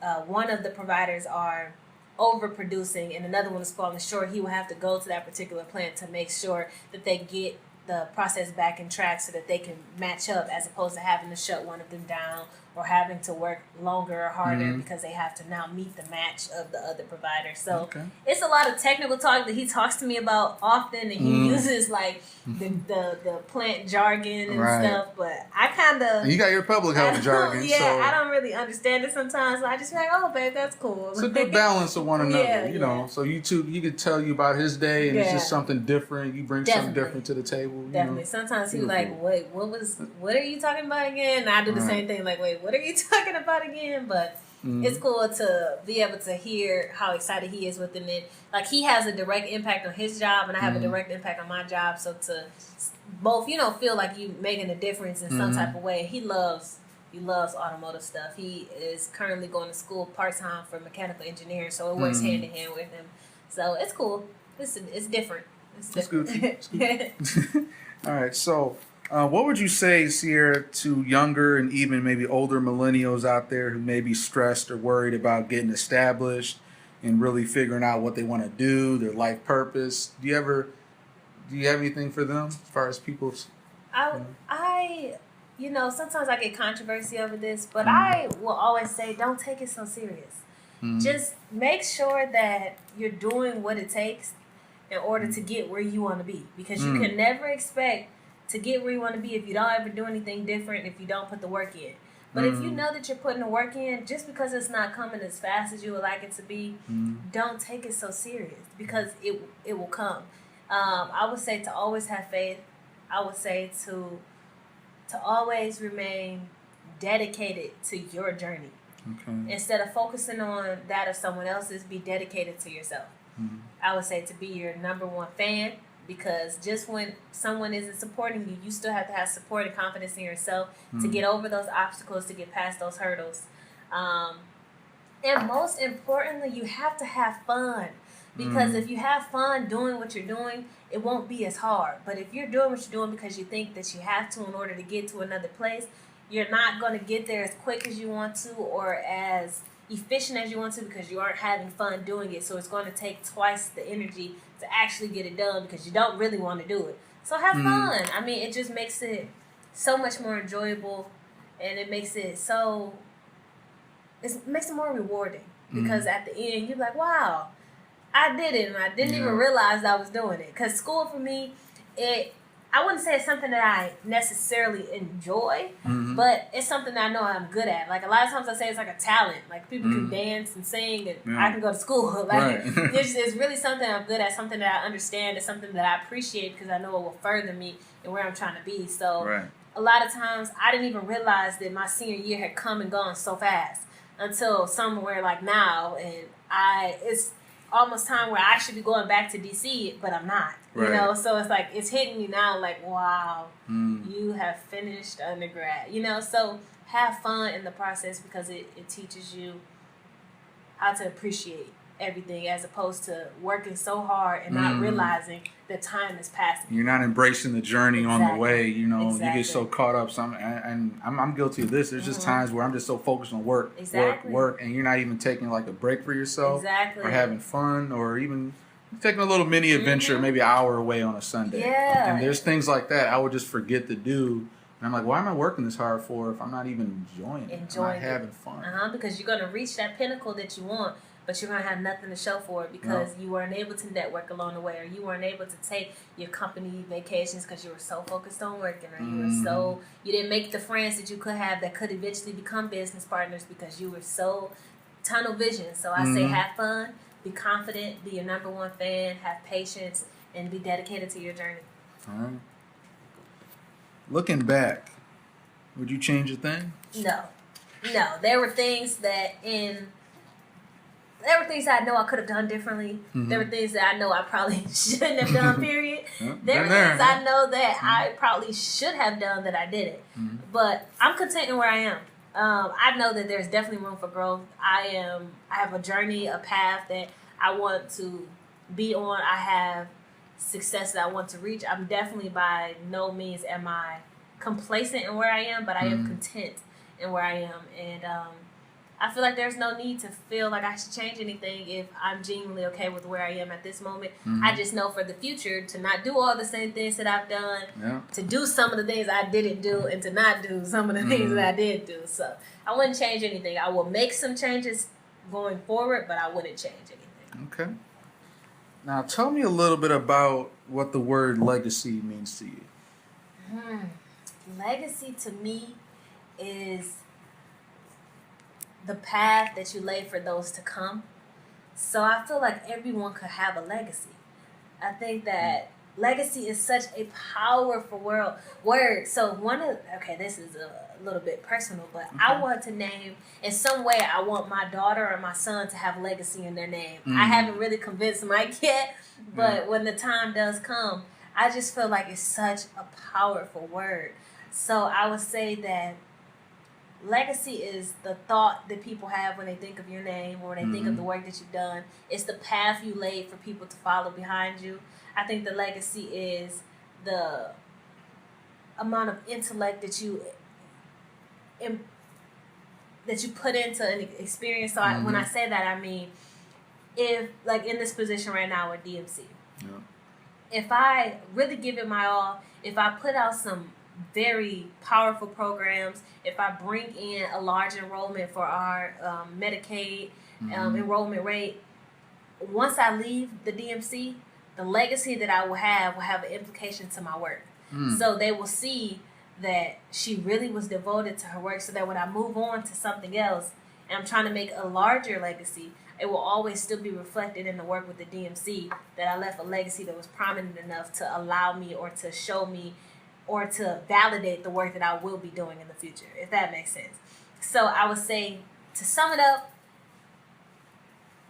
if one of the providers are overproducing and another one is falling short, he will have to go to that particular plant to make sure that they get the process back in track so that they can match up, as opposed to having to shut one of them down or having to work longer or harder because they have to now meet the match of the other provider. So it's a lot of technical talk that he talks to me about often, and he uses like the plant jargon and stuff, but I kind of... You got your public health jargon. I don't really understand it sometimes, so I just be like, oh, babe, that's cool. It's a good balance of one another, you know. So you two, he could tell you about his day, and it's just something different. You bring something different to the table. Definitely. Sometimes he was like, wait, what are you talking about again? And I do the same thing, like, wait, what are you talking about again? But it's cool to be able to hear how excited he is within it. Like, he has a direct impact on his job, and I have a direct impact on my job. So to both, feel like you making a difference in some type of way. He loves automotive stuff. He is currently going to school part-time for mechanical engineering, so it works hand in hand with him. So it's cool. It's different. It's good. It's good. All right, so what would you say, Ciearra, to younger and even maybe older millennials out there who may be stressed or worried about getting established and really figuring out what they want to do, their life purpose? Do you have anything for them as far as people's... sometimes I get controversy over this, but I will always say, don't take it so serious. Just make sure that you're doing what it takes in order to get where you want to be, because you can never expect to get where you want to be if you don't ever do anything different, if you don't put the work in. But if you know that you're putting the work in, just because it's not coming as fast as you would like it to be, don't take it so serious, because it will come. I would say to always have faith. I would say to always remain dedicated to your journey. Instead of focusing on that of someone else's, be dedicated to yourself. I would say to be your number one fan, because just when someone isn't supporting you, you still have to have support and confidence in yourself to get over those obstacles, to get past those hurdles. And most importantly, you have to have fun, because if you have fun doing what you're doing, it won't be as hard. But if you're doing what you're doing because you think that you have to in order to get to another place, you're not going to get there as quick as you want to or as efficient as you want to, because you aren't having fun doing it. So it's going to take twice the energy to actually get it done, because you don't really want to do it. So have fun. I mean, it just makes it so much more enjoyable. and it makes it so. It makes it more rewarding because at the end you're like, wow, I did it, and I didn't even realize I was doing it. Because school for me, I wouldn't say it's something that I necessarily enjoy, but it's something that I know I'm good at. Like a lot of times I say it's like a talent. Like people can dance and sing, and I can go to school. Like it's really something I'm good at, something that I understand, it's something that I appreciate because I know it will further me and where I'm trying to be. So a lot of times I didn't even realize that my senior year had come and gone so fast until somewhere like now, and it's almost time where I should be going back to DC, but I'm not. You know, so it's like it's hitting me now. Like, wow, you have finished undergrad. You know, so have fun in the process because it teaches you how to appreciate everything as opposed to working so hard and not realizing the time is passing. You're not embracing the journey on the way. You know, you get so caught up. And I'm guilty of this. There's just times where I'm just so focused on work, work, and you're not even taking like a break for yourself, or having fun, or even taking a little mini adventure, maybe an hour away on a Sunday. Yeah. And there's things like that I would just forget to do. And I'm like, why am I working this hard for if I'm not even enjoying it? I'm not having fun. Because you're going to reach that pinnacle that you want, but you're going to have nothing to show for it because you weren't able to network along the way, or you weren't able to take your company vacations because you were so focused on working, or you didn't make the friends that you could have that could eventually become business partners because you were so tunnel vision. So I say have fun, be confident, be your number one fan, have patience, and be dedicated to your journey. All right. Looking back, would you change a thing? No. There were things that I know I could have done differently. There were things that I know I probably shouldn't have done, period. There were things I know that I probably should have done that I didn't. But I'm content in where I am. I know that there's definitely room for growth. I have a journey, a path that I want to be on. I have success that I want to reach. I'm definitely by no means am I complacent in where I am, but I am content in where I am. And I feel like there's no need to feel like I should change anything if I'm genuinely okay with where I am at this moment. I just know for the future to not do all the same things that I've done, to do some of the things I didn't do, and to not do some of the things that I did do. So I wouldn't change anything. I will make some changes going forward, but I wouldn't change anything. Okay. Now tell me a little bit about what the word legacy means to you. Legacy to me is the path that you lay for those to come. So I feel like everyone could have a legacy. I think that legacy is such a powerful word. So this is a little bit personal, but I want to name, in some way, I want my daughter or my son to have legacy in their name. I haven't really convinced Mike yet, but when the time does come, I just feel like it's such a powerful word. So I would say that legacy is the thought that people have when they think of your name or when they think of the work that you've done. It's the path you laid for people to follow behind you. I think the legacy is the amount of intellect that you put into an experience. So when I say that, I mean, if like in this position right now with DMC, if I really give it my all, if I put out some very powerful programs, if I bring in a large enrollment for our Medicaid enrollment rate, once I leave the DMC, the legacy that I will have an implication to my work. So they will see that she really was devoted to her work, so that when I move on to something else and I'm trying to make a larger legacy, it will always still be reflected in the work with the DMC that I left a legacy that was prominent enough to allow me or to show me or to validate the work that I will be doing in the future, if that makes sense. So I would say, to sum it up,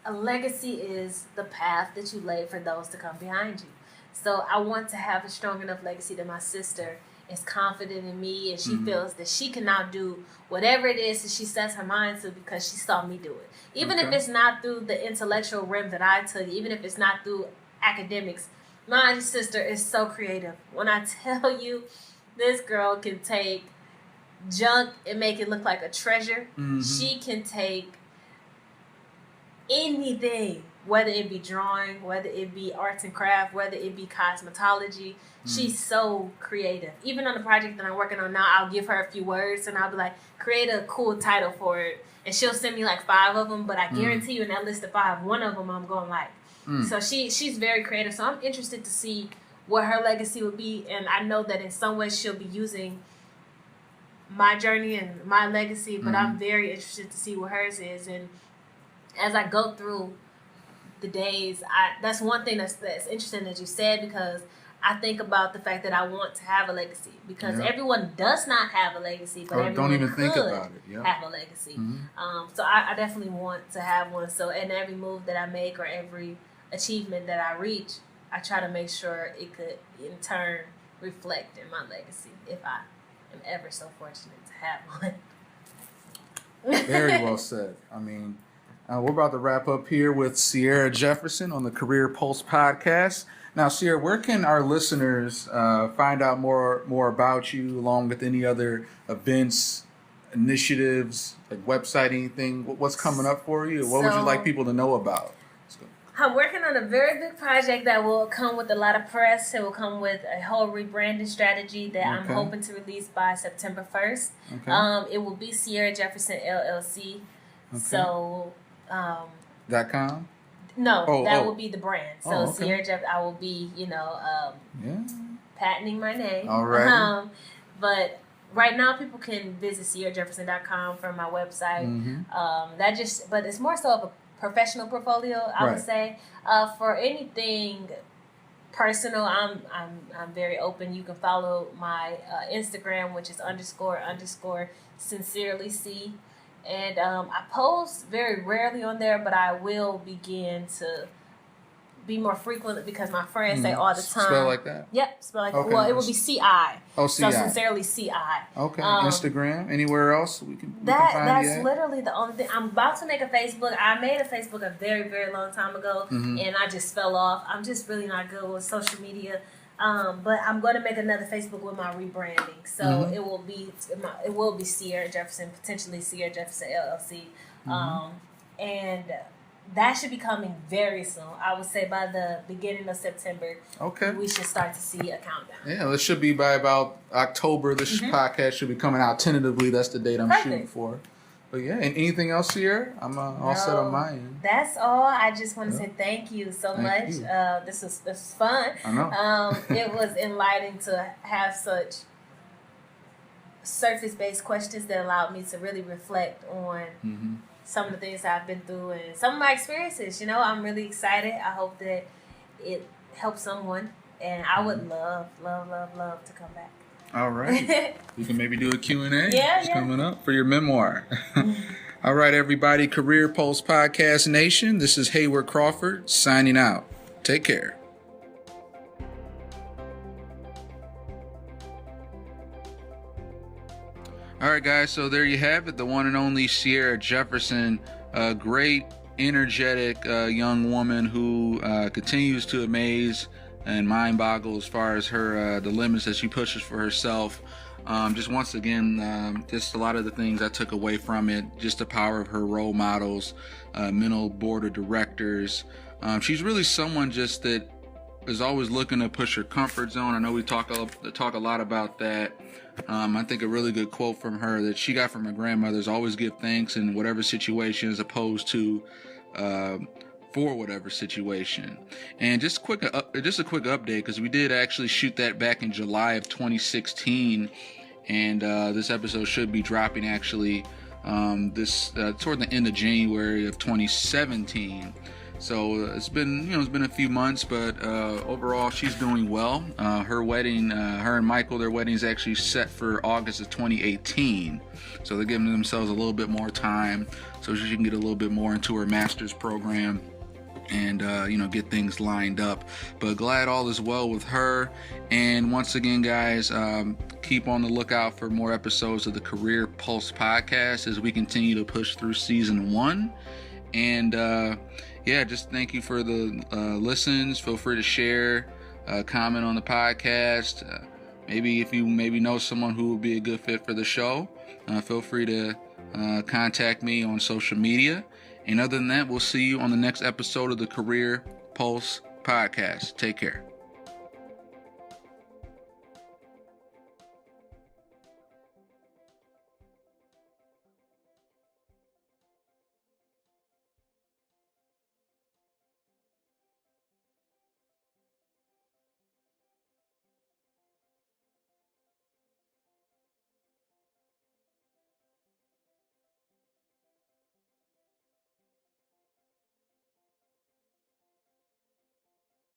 a legacy is the path that you lay for those to come behind you. So I want to have a strong enough legacy that my sister is confident in me and she feels that she can now do whatever it is that she sets her mind to because she saw me do it. Even if it's not through the intellectual realm that I took, even if it's not through academics, my sister is so creative. When I tell you, this girl can take junk and make it look like a treasure. She can take anything whether it be drawing, whether it be arts and craft, whether it be cosmetology. She's so creative. Even on the project that I'm working on now, I'll give her a few words and I'll be like, create a cool title for it. And she'll send me like 5 of them, but I guarantee you in that list of 5, one of them I'm going like. So she's very creative. So I'm interested to see what her legacy will be. And I know that in some ways she'll be using my journey and my legacy, but I'm very interested to see what hers is. And as I go through the days, that's one thing that's interesting that you said, because I think about the fact that I want to have a legacy, because everyone does not have a legacy, but everyone don't even could think about it. have a legacy. So I definitely want to have one. So in every move that I make or every achievement that I reach, I try to make sure it could in turn reflect in my legacy if I am ever so fortunate to have one. Very well said. I mean, we're about to wrap up here with Ciearra Jefferson on the Career Pulse podcast. Now, Ciearra, where can our listeners find out more about you, along with any other events, initiatives, like website, anything? What's coming up for you? What would you like people to know about? I'm working on a very big project that will come with a lot of press. It will come with a whole rebranding strategy that I'm hoping to release by September 1st. It will be Ciearra Jefferson LLC. So, .com? No, that will be the brand. So Ciearra Jefferson, I will be, patenting my name. All right. But right now, people can visit CiearraJefferson.com from my website. But it's more so of a professional portfolio, I would say. For anything personal, I'm very open. You can follow my Instagram, which is __ sincerely C. And I post very rarely on there, but I will begin to be more frequent because my friends say all the time. Spell like that? Yep, spell like that. Well, it will be C-I. Oh, C-I. So sincerely C-I. Okay. Instagram? Anywhere else we can find that's literally the only thing. I'm about to make a Facebook. I made a Facebook a very, very long time ago, and I just fell off. I'm just really not good with social media. But I'm going to make another Facebook with my rebranding. So it will be Ciearra Jefferson, potentially Ciearra Jefferson LLC. And that should be coming very soon. I would say by the beginning of September, we should start to see a countdown. Yeah, it should be by about October. This podcast should be coming out tentatively. That's the date I'm shooting for. But yeah, and anything else here? I'm all set on my end. That's all. I just want to say thank you so much. This was fun. I know. It was enlightening to have such surface-based questions that allowed me to really reflect on some of the things I've been through and some of my experiences. I'm really excited. I hope that it helps someone, and I would love to come back. All right. We can maybe do a Q&A. It's coming up for your memoir. All right, everybody. Career Pulse Podcast Nation. This is Hayward Crawford signing out. Take care. All right, guys. So there you have it. The one and only Ciearra Jefferson. A great, energetic young woman who continues to amaze and mind boggle as far as her the limits that she pushes for herself. Just once again, just a lot of the things I took away from it, just the power of her role models, mental board of directors. She's really someone just that is always looking to push her comfort zone. I know we talk a lot about that. I think a really good quote from her that she got from her grandmother is always give thanks in whatever situation as opposed to for whatever situation. And just a quick update, because we did actually shoot that back in July of 2016, and this episode should be dropping actually toward the end of January of 2017. So it's been a few months, but overall she's doing well. Her wedding, her and Michael, their wedding is actually set for August of 2018. So they're giving themselves a little bit more time so she can get a little bit more into her master's program and get things lined up. But glad all is well with her. And once again, guys, keep on the lookout for more episodes of the Career Pulse podcast as we continue to push through season 1. And just thank you for the listens. Feel free to share, comment on the podcast. Maybe if you know someone who would be a good fit for the show, feel free to contact me on social media. And other than that, we'll see you on the next episode of the Career Pulse podcast. Take care.